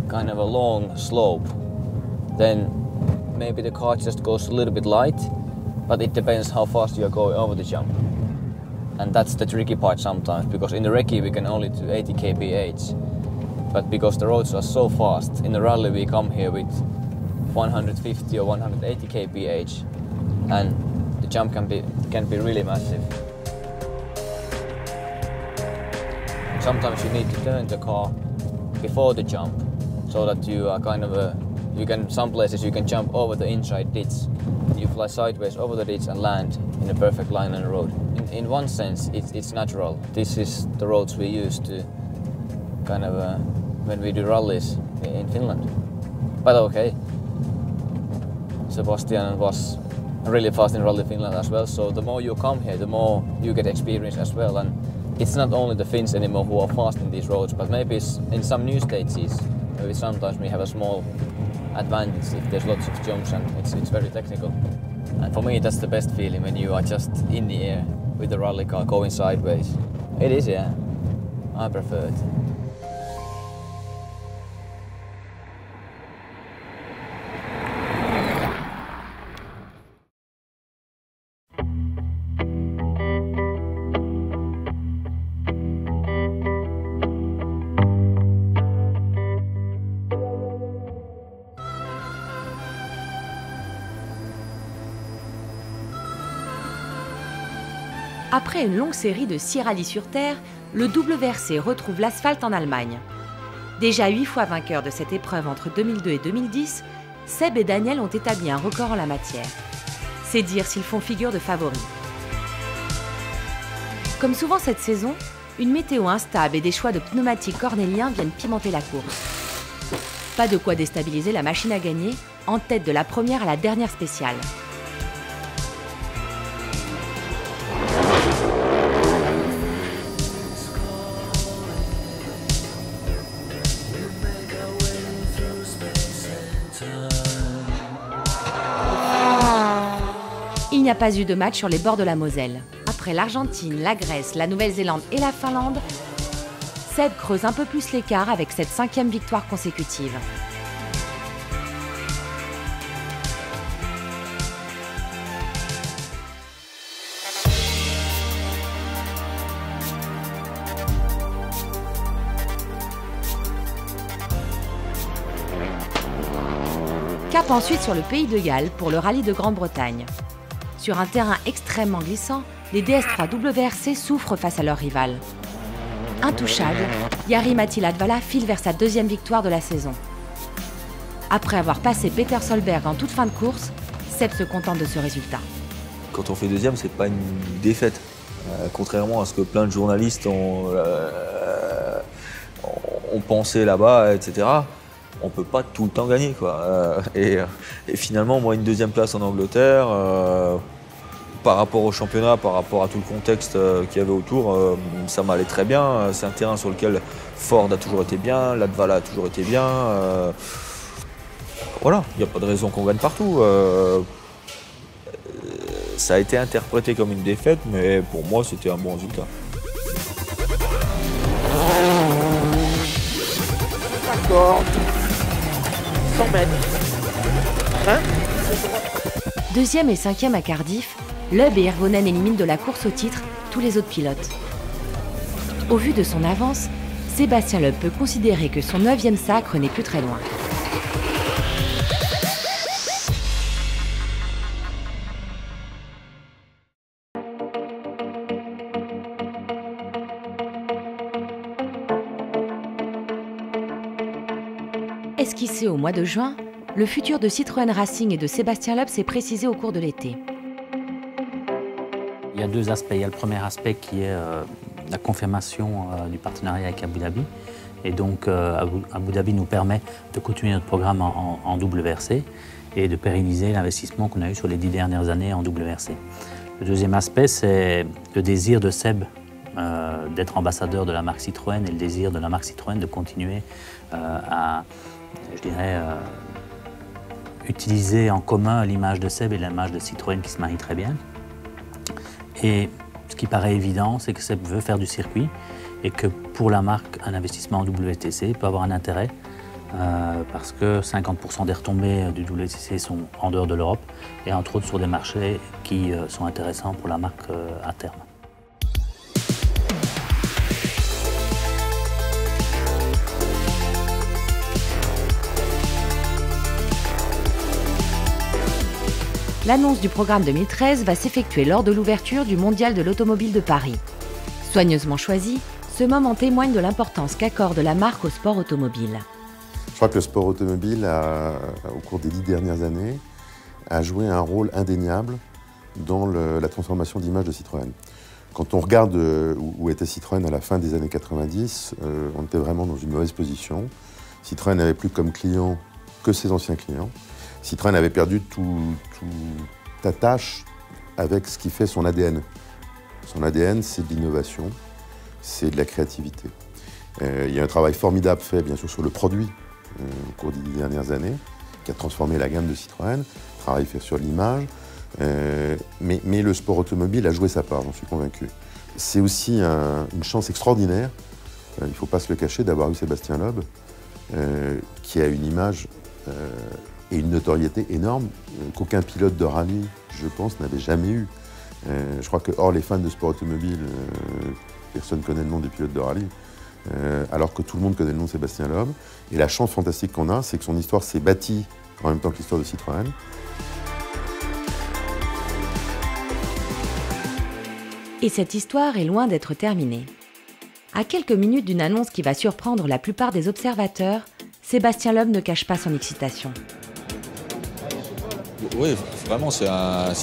kind of a long slope, then maybe the car just goes a little bit light, but it depends how fast you are going over the jump. And that's the tricky part sometimes, because in the recce we can only do 80 kph. But because the roads are so fast, in the rally we come here with 150 or 180 kph, and the jump can be really massive. Sometimes you need to turn the car before the jump, so that you are kind of some places you can jump over the inside ditch. You fly sideways over the ditch and land in a perfect line on the road. In one sense, it's natural. This is the roads we use to kind of when we do rallies in Finland. But okay, Sebastian was really fast in Rally Finland as well, so the more you come here, the more you get experience as well. And it's not only the Finns anymore who are fast in these roads, but maybe in some new stages, maybe sometimes we have a small advantage if there's lots of jumps and it's very technical. And for me, that's the best feeling when you are just in the air with the rally car going sideways. It is, yeah. I prefer it. Après une longue série de 6 rallyes sur terre, le WRC retrouve l'asphalte en Allemagne. Déjà 8 fois vainqueurs de cette épreuve entre 2002 et 2010, Seb et Daniel ont établi un record en la matière. C'est dire s'ils font figure de favoris. Comme souvent cette saison, une météo instable et des choix de pneumatiques cornéliens viennent pimenter la course. Pas de quoi déstabiliser la machine à gagner, en tête de la première à la dernière spéciale. Il n'y a pas eu de match sur les bords de la Moselle. Après l'Argentine, la Grèce, la Nouvelle-Zélande et la Finlande, Seb creuse un peu plus l'écart avec cette 5e victoire consécutive. Cap ensuite sur le Pays de Galles pour le rallye de Grande-Bretagne. Sur un terrain extrêmement glissant, les DS3 WRC souffrent face à leur rival. Intouchable, Jari-Matti Latvala file vers sa 2e victoire de la saison. Après avoir passé Peter Solberg en toute fin de course, Seb se contente de ce résultat. Quand on fait 2e, c'est pas une défaite. Contrairement à ce que plein de journalistes ont pensé là-bas, etc. On ne peut pas tout le temps gagner, quoi. Et finalement, moi, une 2e place en Angleterre, par rapport au championnat, par rapport à tout le contexte qu'il y avait autour, ça m'allait très bien. C'est un terrain sur lequel Ford a toujours été bien, Latvala a toujours été bien. Voilà, il n'y a pas de raison qu'on gagne partout. Ça a été interprété comme une défaite, mais pour moi, c'était un bon résultat. D'accord. 100 mètres. Hein? 2e et 5e à Cardiff, Loeb et Hirvonen éliminent de la course au titre tous les autres pilotes. Au vu de son avance, Sébastien Loeb peut considérer que son 9e sacre n'est plus très loin. Esquissé au mois de juin, le futur de Citroën Racing et de Sébastien Loeb s'est précisé au cours de l'été. Il y a 2 aspects. Il y a le premier aspect qui est la confirmation du partenariat avec Abu Dhabi. Et donc Abu Dhabi nous permet de continuer notre programme en WRC et de pérenniser l'investissement qu'on a eu sur les 10 dernières années en WRC. Le deuxième aspect, c'est le désir de Seb d'être ambassadeur de la marque Citroën et le désir de la marque Citroën de continuer à, je dirais, utiliser en commun l'image de Seb et l'image de Citroën qui se marient très bien. Et ce qui paraît évident, c'est que Seb veut faire du circuit et que pour la marque, un investissement en WTCC peut avoir un intérêt parce que 50% des retombées du WTCC sont en dehors de l'Europe et entre autres sur des marchés qui sont intéressants pour la marque à terme. L'annonce du programme 2013 va s'effectuer lors de l'ouverture du Mondial de l'Automobile de Paris. Soigneusement choisi, ce moment témoigne de l'importance qu'accorde la marque au sport automobile. Je crois que le sport automobile, au cours des 10 dernières années, a joué un rôle indéniable dans la transformation d'image de Citroën. Quand on regarde où était Citroën à la fin des années 90, on était vraiment dans une mauvaise position. Citroën n'avait plus comme client que ses anciens clients. Citroën avait perdu toute attache avec ce qui fait son ADN. Son ADN, c'est de l'innovation, c'est de la créativité. Il y a un travail formidable fait, bien sûr, sur le produit au cours des 10 dernières années, qui a transformé la gamme de Citroën, travail fait sur l'image, mais le sport automobile a joué sa part, j'en suis convaincu. C'est aussi une chance extraordinaire, il ne faut pas se le cacher, d'avoir eu Sébastien Loeb, qui a une image et une notoriété énorme qu'aucun pilote de rallye, je pense, n'avait jamais eu. Je crois que, hors les fans de sport automobile, personne ne connaît le nom des pilotes de rallye, alors que tout le monde connaît le nom de Sébastien Loeb. Et la chance fantastique qu'on a, c'est que son histoire s'est bâtie en même temps que l'histoire de Citroën. Et cette histoire est loin d'être terminée. À quelques minutes d'une annonce qui va surprendre la plupart des observateurs, Sébastien Loeb ne cache pas son excitation. Oui, vraiment, c'est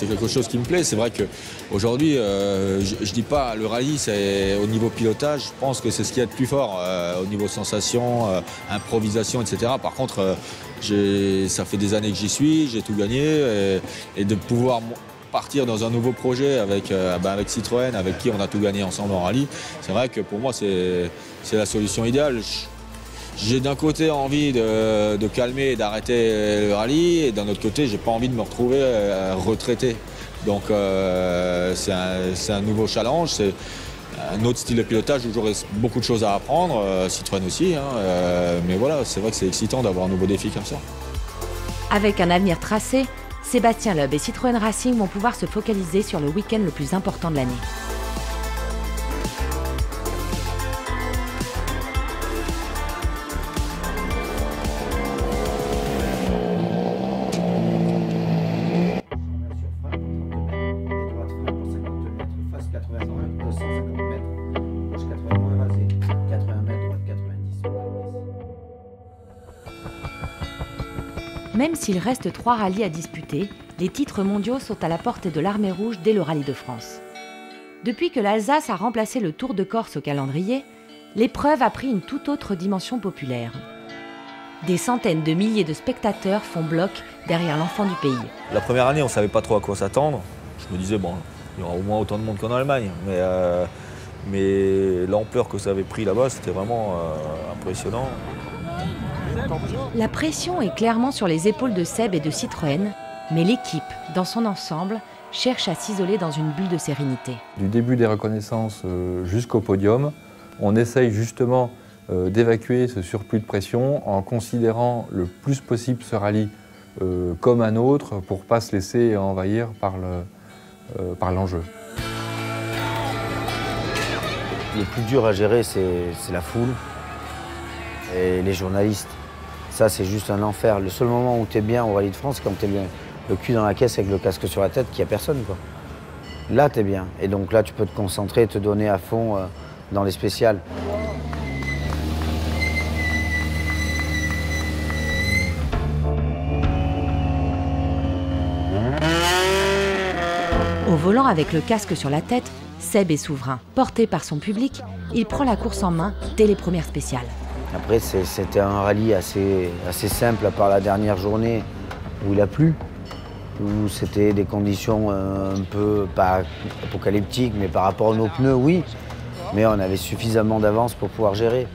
quelque chose qui me plaît. C'est vrai qu'aujourd'hui, je ne dis pas le rallye, c'est au niveau pilotage, je pense que c'est ce qu'il y a de plus fort, au niveau sensation, improvisation, etc. Par contre, ça fait des années que j'y suis, j'ai tout gagné, et de pouvoir partir dans un nouveau projet avec Citroën, avec qui on a tout gagné ensemble en rallye, c'est vrai que pour moi, c'est la solution idéale. J'ai d'un côté envie de calmer et d'arrêter le rallye, et d'un autre côté, j'ai pas envie de me retrouver retraité. Donc c'est un nouveau challenge, c'est un autre style de pilotage où j'aurai beaucoup de choses à apprendre, Citroën aussi, mais voilà, c'est vrai que c'est excitant d'avoir un nouveau défi comme ça. Avec un avenir tracé, Sébastien Loeb et Citroën Racing vont pouvoir se focaliser sur le week-end le plus important de l'année. Même s'il reste 3 rallyes à disputer, les titres mondiaux sont à la portée de l'Armée rouge dès le Rallye de France. Depuis que l'Alsace a remplacé le Tour de Corse au calendrier, l'épreuve a pris une toute autre dimension populaire. Des centaines de milliers de spectateurs font bloc derrière l'enfant du pays. La première année, on ne savait pas trop à quoi s'attendre. Je me disais, bon, il y aura au moins autant de monde qu'en Allemagne. Mais l'ampleur que ça avait pris là-bas, c'était vraiment impressionnant. La pression est clairement sur les épaules de Seb et de Citroën, mais l'équipe, dans son ensemble, cherche à s'isoler dans une bulle de sérénité. Du début des reconnaissances jusqu'au podium, on essaye justement d'évacuer ce surplus de pression en considérant le plus possible ce rallye comme un autre pour ne pas se laisser envahir par l'enjeu. Le plus dur à gérer, c'est la foule et les journalistes. Ça, c'est juste un enfer. Le seul moment où tu es bien au Rallye de France, c'est quand tu es bien le cul dans la caisse avec le casque sur la tête, qu'il n'y a personne, quoi. Là, tu es bien. Et donc là, tu peux te concentrer, te donner à fond dans les spéciales. Au volant avec le casque sur la tête, Seb est souverain. Porté par son public, il prend la course en main dès les premières spéciales. Après, c'était un rallye assez simple, à part la dernière journée où il a plu, où c'était des conditions un peu, pas apocalyptiques, mais par rapport à nos pneus, oui. Mais on avait suffisamment d'avance pour pouvoir gérer.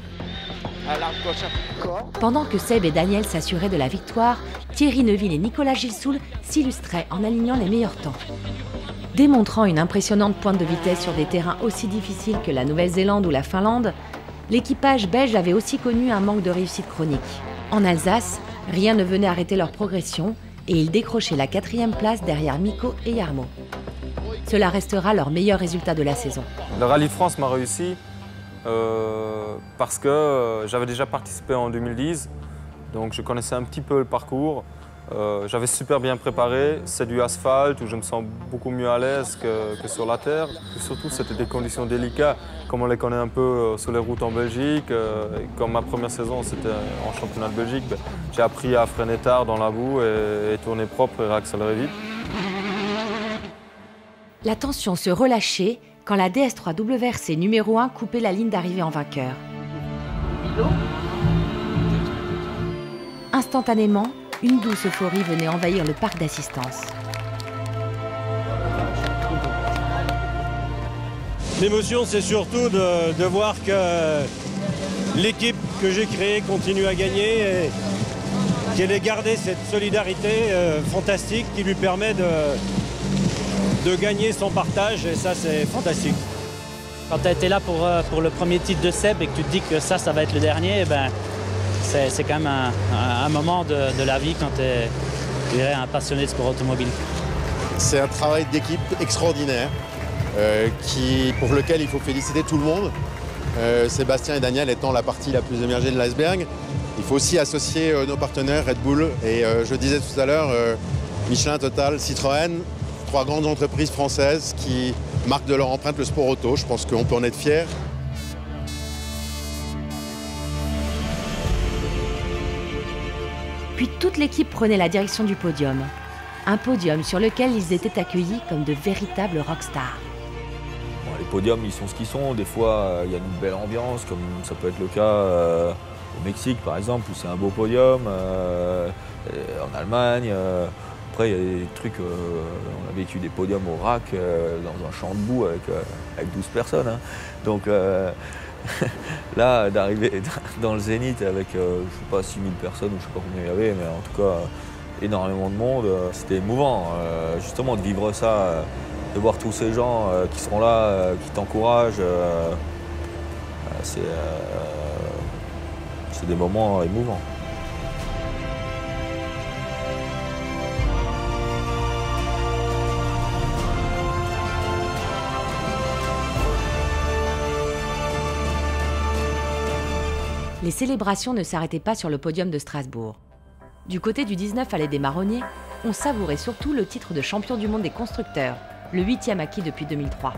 Pendant que Seb et Daniel s'assuraient de la victoire, Thierry Neuville et Nicolas Gilsoul s'illustraient en alignant les meilleurs temps. Démontrant une impressionnante pointe de vitesse sur des terrains aussi difficiles que la Nouvelle-Zélande ou la Finlande, l'équipage belge avait aussi connu un manque de réussite chronique. En Alsace, rien ne venait arrêter leur progression et ils décrochaient la 4e place derrière Mikko et Jarmo. Cela restera leur meilleur résultat de la saison. Le Rallye de France m'a réussi parce que j'avais déjà participé en 2010, donc je connaissais un petit peu le parcours. J'avais super bien préparé, c'est du asphalte où je me sens beaucoup mieux à l'aise que sur la terre. Et surtout, c'était des conditions délicates, comme on les connaît un peu sur les routes en Belgique. Comme ma première saison, c'était en championnat de Belgique, j'ai appris à freiner tard dans la boue et tourner propre et réaccélérer vite. La tension se relâchait quand la DS3 WRC numéro 1 coupait la ligne d'arrivée en vainqueur. Instantanément, une douce euphorie venait envahir le parc d'assistance. L'émotion, c'est surtout de voir que l'équipe que j'ai créée continue à gagner et qu'elle ait gardé cette solidarité fantastique qui lui permet de gagner son partage, et ça, c'est fantastique. Quand tu as été là pour le premier titre de Seb et que tu te dis que ça va être le dernier, ben, c'est quand même un moment de la vie quand tu es un passionné de sport automobile. C'est un travail d'équipe extraordinaire pour lequel il faut féliciter tout le monde. Sébastien et Daniel étant la partie la plus émergée de l'iceberg. Il faut aussi associer nos partenaires Red Bull et je disais tout à l'heure Michelin, Total, Citroën, 3 grandes entreprises françaises qui marquent de leur empreinte le sport auto. Je pense qu'on peut en être fiers. Puis toute l'équipe prenait la direction du podium. Un podium sur lequel ils étaient accueillis comme de véritables rockstars. Bon, les podiums, ils sont ce qu'ils sont. Des fois, il y a une belle ambiance, comme ça peut être le cas au Mexique, par exemple, où c'est un beau podium. En Allemagne. Après, il y a des trucs, on a vécu des podiums au RAC, dans un champ de boue avec 12 personnes. Hein. Donc là, d'arriver dans le Zénith avec, je sais pas, 6000 personnes, ou je sais pas combien il y avait, mais en tout cas, énormément de monde, c'était émouvant, justement, de vivre ça, de voir tous ces gens qui sont là, qui t'encouragent. C'est des moments émouvants. Les célébrations ne s'arrêtaient pas sur le podium de Strasbourg. Du côté du 19 Allée des Marronniers, on savourait surtout le titre de champion du monde des constructeurs, le 8e acquis depuis 2003.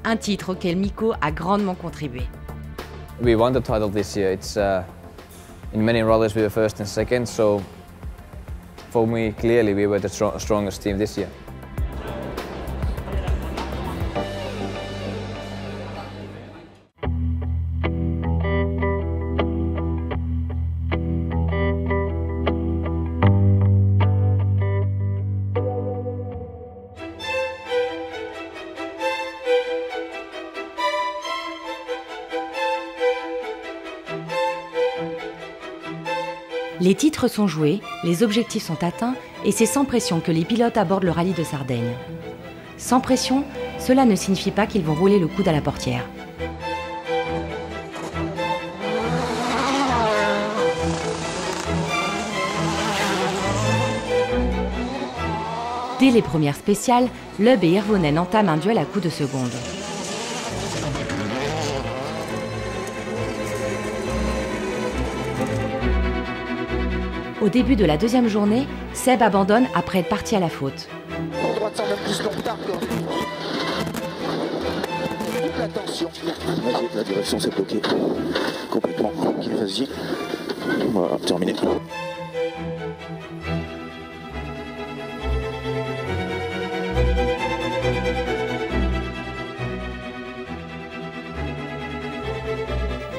Un titre auquel Mikko a grandement contribué. We won the title this year. It's in many rallies we were first and second, so for me clearly we were the strongest team this year. Les titres sont joués, les objectifs sont atteints et c'est sans pression que les pilotes abordent le rallye de Sardaigne. Sans pression, cela ne signifie pas qu'ils vont rouler le coude à la portière. Dès les premières spéciales, Loeb et Hirvonen entament un duel à coups de seconde. Au début de la deuxième journée, Seb abandonne après être parti à la faute. Pour droite, ça même plus long tard. Attention. Vas-y, la direction s'est bloquée. Complètement. Ok, vas-y. Voilà, terminé.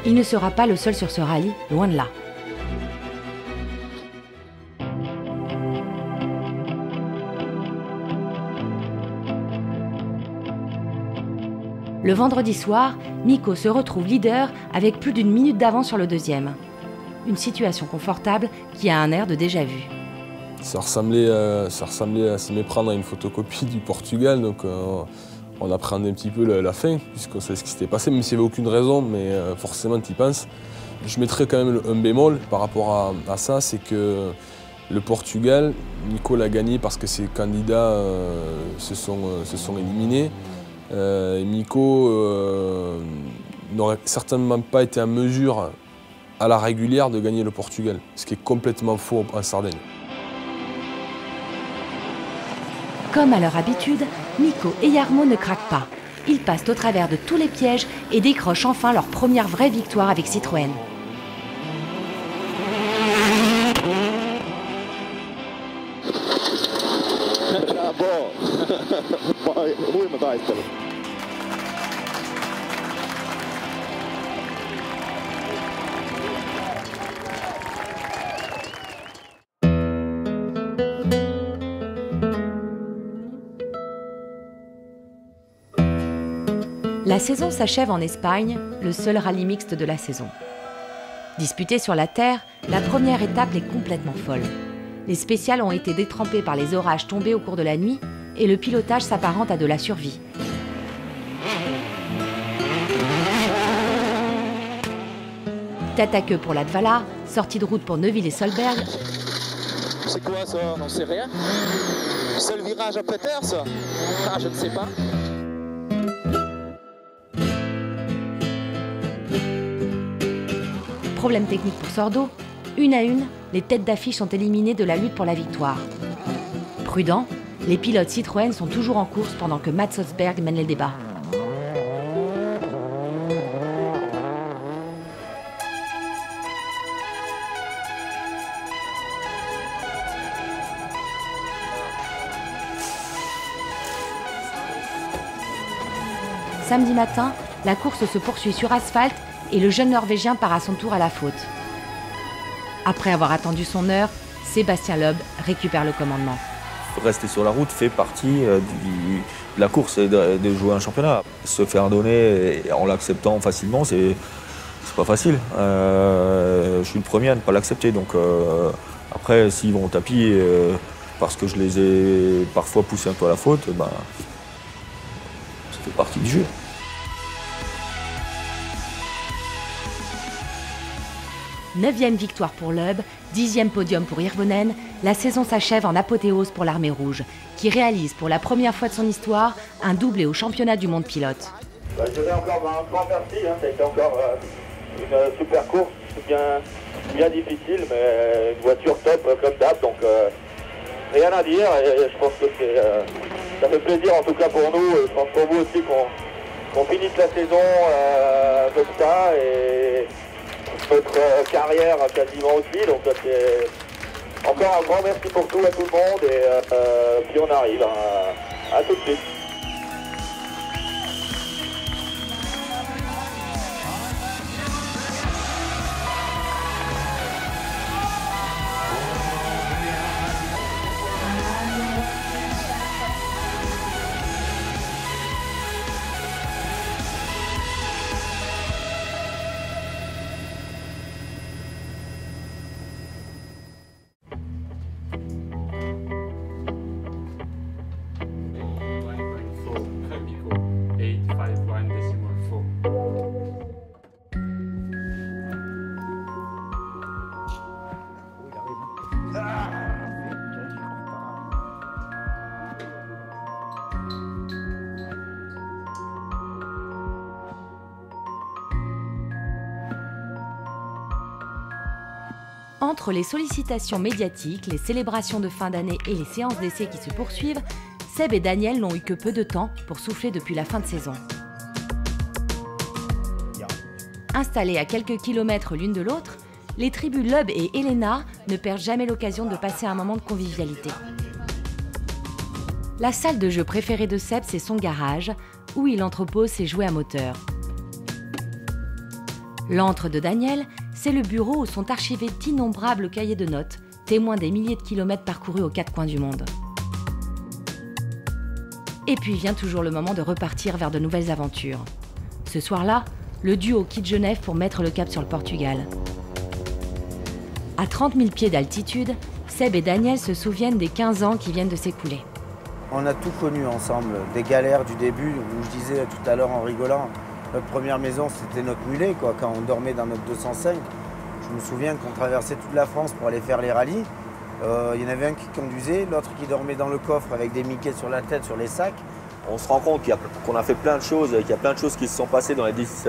Il ne sera pas le seul sur ce rallye, loin de là. Le vendredi soir, Mikko se retrouve leader avec plus d'1 minute d'avance sur le deuxième. Une situation confortable qui a un air de déjà-vu. Ça ressemblait à se méprendre à une photocopie du Portugal, donc on appréhendait un petit peu la fin, puisqu'on sait ce qui s'était passé, même s'il n'y avait aucune raison, mais forcément tu y penses. Je mettrais quand même un bémol par rapport à ça, c'est que le Portugal, Mikko l'a gagné parce que ses candidats se sont éliminés. Mikko n'aurait certainement pas été en mesure à la régulière de gagner le Portugal, ce qui est complètement faux en Sardaigne. Comme à leur habitude, Mikko et Jarmo ne craquent pas. Ils passent au travers de tous les pièges et décrochent enfin leur première vraie victoire avec Citroën. La saison s'achève en Espagne, le seul rallye mixte de la saison. Disputée sur la terre, la première étape est complètement folle. Les spéciales ont été détrempées par les orages tombés au cours de la nuit et le pilotage s'apparente à de la survie. Tête à queue pour Latvala, sortie de route pour Neuville et Solberg. C'est quoi ça? On sait rien. Seul virage à Peters? Ah, je ne sais pas. Problème technique pour Sordo. Une à une, les têtes d'affiche sont éliminées de la lutte pour la victoire. Prudents, les pilotes Citroën sont toujours en course pendant que Mats Osberg mène les débats. Samedi matin, la course se poursuit sur asphalte et le jeune Norvégien part à son tour à la faute. Après avoir attendu son heure, Sébastien Loeb récupère le commandement. Rester sur la route fait partie de la course et de jouer un championnat. Se faire donner en l'acceptant facilement, c'est pas facile. Je suis le premier à ne pas l'accepter. Donc après, s'ils vont au tapis parce que je les ai parfois poussés un peu à la faute, ben, ça fait partie du jeu. Neuvième victoire pour Loeb, 10e podium pour Hirvonen, la saison s'achève en apothéose pour l'Armée Rouge, qui réalise pour la première fois de son histoire un doublé au championnat du monde pilote. Je vais encore un grand merci, ça a été encore une super course, bien difficile, mais une voiture top comme d'hab, donc rien à dire, et je pense que ça fait plaisir en tout cas pour nous, et je pense pour vous aussi qu'on finisse la saison comme ça, et notre carrière quasiment aussi, donc c'est encore un grand merci pour tout à tout le monde et puis on arrive à tout de suite. Entre les sollicitations médiatiques, les célébrations de fin d'année et les séances d'essai qui se poursuivent, Seb et Daniel n'ont eu que peu de temps pour souffler depuis la fin de saison. Installés à quelques kilomètres l'une de l'autre, les tribus Loeb et Elena ne perdent jamais l'occasion de passer un moment de convivialité. La salle de jeu préférée de Seb, c'est son garage, où il entrepose ses jouets à moteur. L'antre de Daniel, c'est le bureau où sont archivés d'innombrables cahiers de notes, témoins des milliers de kilomètres parcourus aux quatre coins du monde. Et puis vient toujours le moment de repartir vers de nouvelles aventures. Ce soir-là, le duo quitte Genève pour mettre le cap sur le Portugal. À 30 000 pieds d'altitude, Seb et Daniel se souviennent des 15 ans qui viennent de s'écouler. On a tout connu ensemble, des galères du début, où je disais tout à l'heure en rigolant, notre première maison c'était notre mulet, quoi, quand on dormait dans notre 205. Je me souviens qu'on traversait toute la France pour aller faire les rallyes. Il y en avait un qui conduisait, l'autre qui dormait dans le coffre avec des Mickey sur la tête, sur les sacs. On se rend compte qu'on a fait plein de choses, qu'il y a plein de choses qui se sont passées dans les 10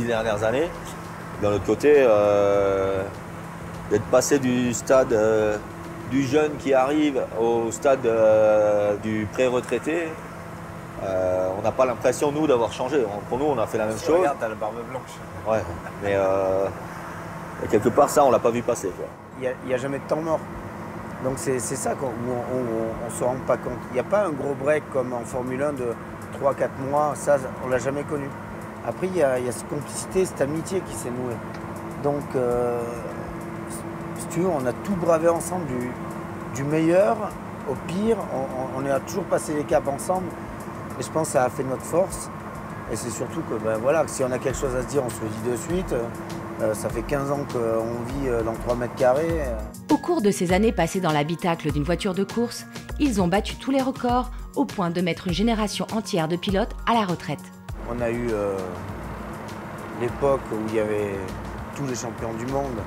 dernières années. D'un autre côté, d'être passé du stade du jeune qui arrive au stade du pré-retraité, on n'a pas l'impression, nous, d'avoir changé. Pour nous, on a fait la même chose. Regarde, t'as la barbe blanche. Ouais, mais quelque part, ça, on l'a pas vu passer, quoi. Il n'y a jamais de temps mort. Donc c'est ça qu'on ne se rend pas compte. Il n'y a pas un gros break comme en Formule 1 de 3-4 mois, ça on ne l'a jamais connu. Après il y a cette complicité, cette amitié qui s'est nouée. Donc si tu veux, on a tout bravé ensemble, du meilleur au pire, on a toujours passé les caps ensemble et je pense que ça a fait notre force. Et c'est surtout que voilà, si on a quelque chose à se dire, on se le dit de suite. Ça fait 15 ans qu'on vit dans 3 mètres carrés. Au cours de ces années passées dans l'habitacle d'une voiture de course, ils ont battu tous les records au point de mettre une génération entière de pilotes à la retraite. On a eu l'époque où il y avait tous les champions du monde.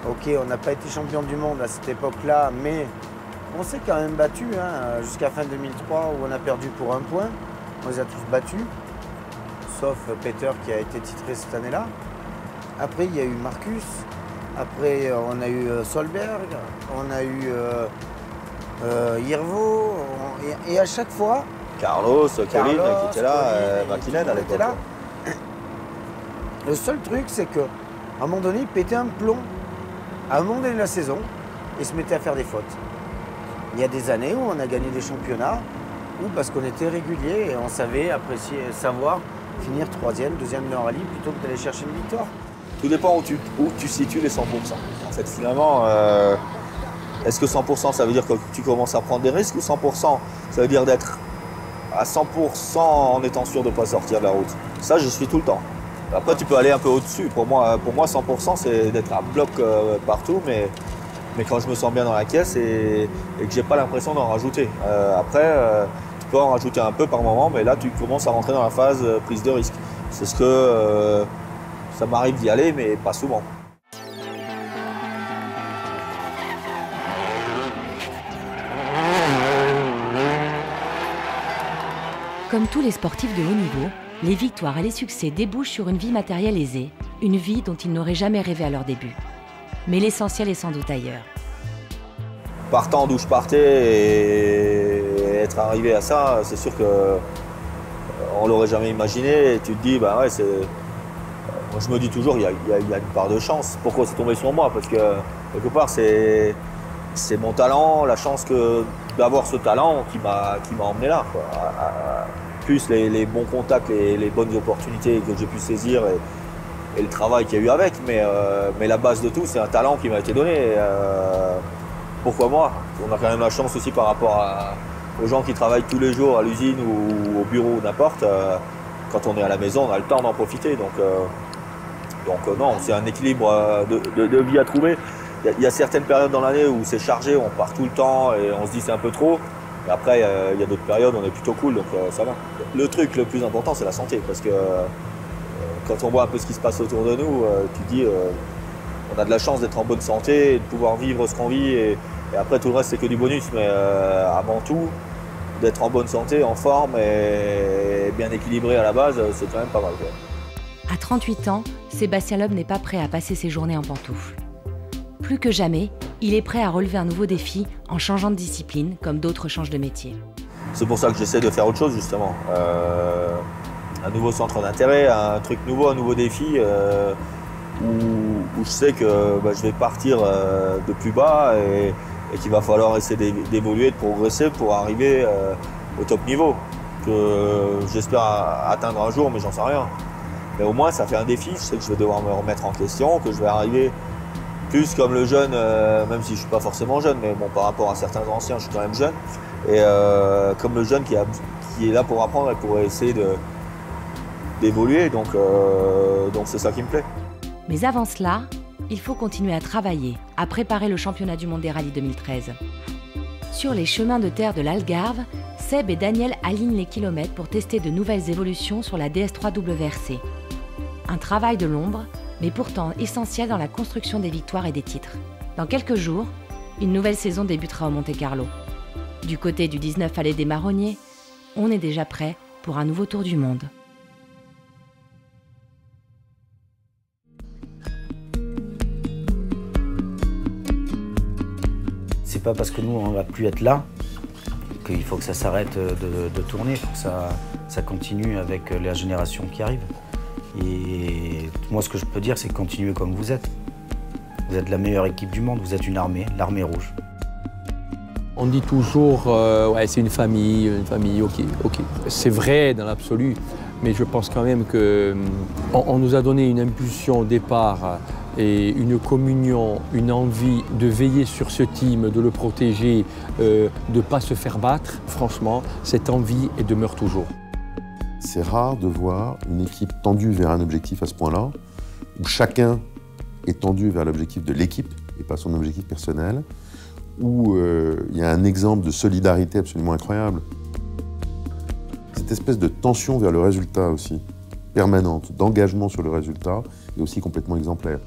Ok, on n'a pas été champion du monde à cette époque-là, mais on s'est quand même battu jusqu'à fin 2003 où on a perdu pour 1 point. On les a tous battus, sauf Peter qui a été titré cette année-là. Après, il y a eu Marcus. Après, on a eu Solberg. On a eu Irvo. Et à chaque fois... Carlos, Colin qui était là, McKinnon à l'époque. Le seul truc, c'est qu'à un moment donné, il pétait un plomb. À un moment donné de la saison, il se mettait à faire des fautes. Il y a des années où on a gagné des championnats, ou parce qu'on était régulier et on savait savoir finir 3e, 2e meilleur rallye plutôt que d'aller chercher une victoire. Tout dépend où tu situes les 100%. En fait, finalement, est-ce que 100% ça veut dire que tu commences à prendre des risques ou 100% ça veut dire d'être à 100% en étant sûr de ne pas sortir de la route? Ça, je suis tout le temps. Après, tu peux aller un peu au-dessus. Pour moi 100% c'est d'être à bloc partout, mais quand je me sens bien dans la caisse et que j'ai pas l'impression d'en rajouter. Après, tu peux en rajouter un peu par moment, mais là, tu commences à rentrer dans la phase prise de risque. C'est ce que... ça m'arrive d'y aller, mais pas souvent. Comme tous les sportifs de haut niveau, les victoires et les succès débouchent sur une vie matérielle aisée, une vie dont ils n'auraient jamais rêvé à leur début. Mais l'essentiel est sans doute ailleurs. Partant d'où je partais et être arrivé à ça, c'est sûr qu'on ne l'aurait jamais imaginé. Et tu te dis, bah ouais, c'est... Moi, je me dis toujours, il y a une part de chance. Pourquoi c'est tombé sur moi? Parce que, quelque part, c'est mon talent, la chance d'avoir ce talent qui m'a emmené là, quoi. Plus les bons contacts, les bonnes opportunités que j'ai pu saisir et le travail qu'il y a eu avec. Mais la base de tout, c'est un talent qui m'a été donné. Pourquoi moi? On a quand même la chance aussi par rapport aux gens qui travaillent tous les jours à l'usine ou au bureau ou n'importe. Quand on est à la maison, on a le temps d'en profiter. Donc non, c'est un équilibre de vie à trouver. Il y a certaines périodes dans l'année où c'est chargé, on part tout le temps et on se dit c'est un peu trop. Et après, il y a d'autres périodes où on est plutôt cool, donc ça va. Le truc le plus important, c'est la santé. Parce que quand on voit un peu ce qui se passe autour de nous, tu te dis on a de la chance d'être en bonne santé, et de pouvoir vivre ce qu'on vit. Et après, tout le reste, c'est que du bonus. Mais avant tout, d'être en bonne santé, en forme et bien équilibré à la base, c'est quand même pas mal, quoi. À 38 ans, Sébastien Loeb n'est pas prêt à passer ses journées en pantoufles. Plus que jamais, il est prêt à relever un nouveau défi en changeant de discipline, comme d'autres changent de métier. C'est pour ça que j'essaie de faire autre chose, justement. Un nouveau centre d'intérêt, un truc nouveau, un nouveau défi, où je sais que je vais partir de plus bas et qu'il va falloir essayer d'évoluer, de progresser pour arriver au top niveau, que j'espère atteindre un jour, mais j'en sais rien. Mais au moins, ça fait un défi. Je sais que je vais devoir me remettre en question, que je vais arriver plus comme le jeune, même si je ne suis pas forcément jeune, mais bon, par rapport à certains anciens, je suis quand même jeune. Et comme le jeune qui est là pour apprendre et pour essayer d'évoluer. Donc c'est ça qui me plaît. Mais avant cela, il faut continuer à travailler, à préparer le championnat du monde des rallyes 2013. Sur les chemins de terre de l'Algarve, Seb et Daniel alignent les kilomètres pour tester de nouvelles évolutions sur la DS3 WRC. Un travail de l'ombre, mais pourtant essentiel dans la construction des victoires et des titres. Dans quelques jours, une nouvelle saison débutera au Monte-Carlo. Du côté du 19 Allée des Marronniers, on est déjà prêt pour un nouveau tour du monde. C'est pas parce que nous on va plus être là qu'il faut que ça s'arrête de tourner, il faut que ça continue avec la génération qui arrive. Et moi ce que je peux dire c'est continuez comme vous êtes. Vous êtes la meilleure équipe du monde, vous êtes une armée, l'armée rouge. On dit toujours ouais, c'est une famille, ok. C'est vrai dans l'absolu, mais je pense quand même qu'on nous a donné une impulsion au départ et une communion, une envie de veiller sur ce team, de le protéger, de ne pas se faire battre. Franchement, cette envie demeure toujours. C'est rare de voir une équipe tendue vers un objectif à ce point-là, où chacun est tendu vers l'objectif de l'équipe et pas son objectif personnel, où il y a un exemple de solidarité absolument incroyable. Cette espèce de tension vers le résultat aussi, permanente, d'engagement sur le résultat, est aussi complètement exemplaire.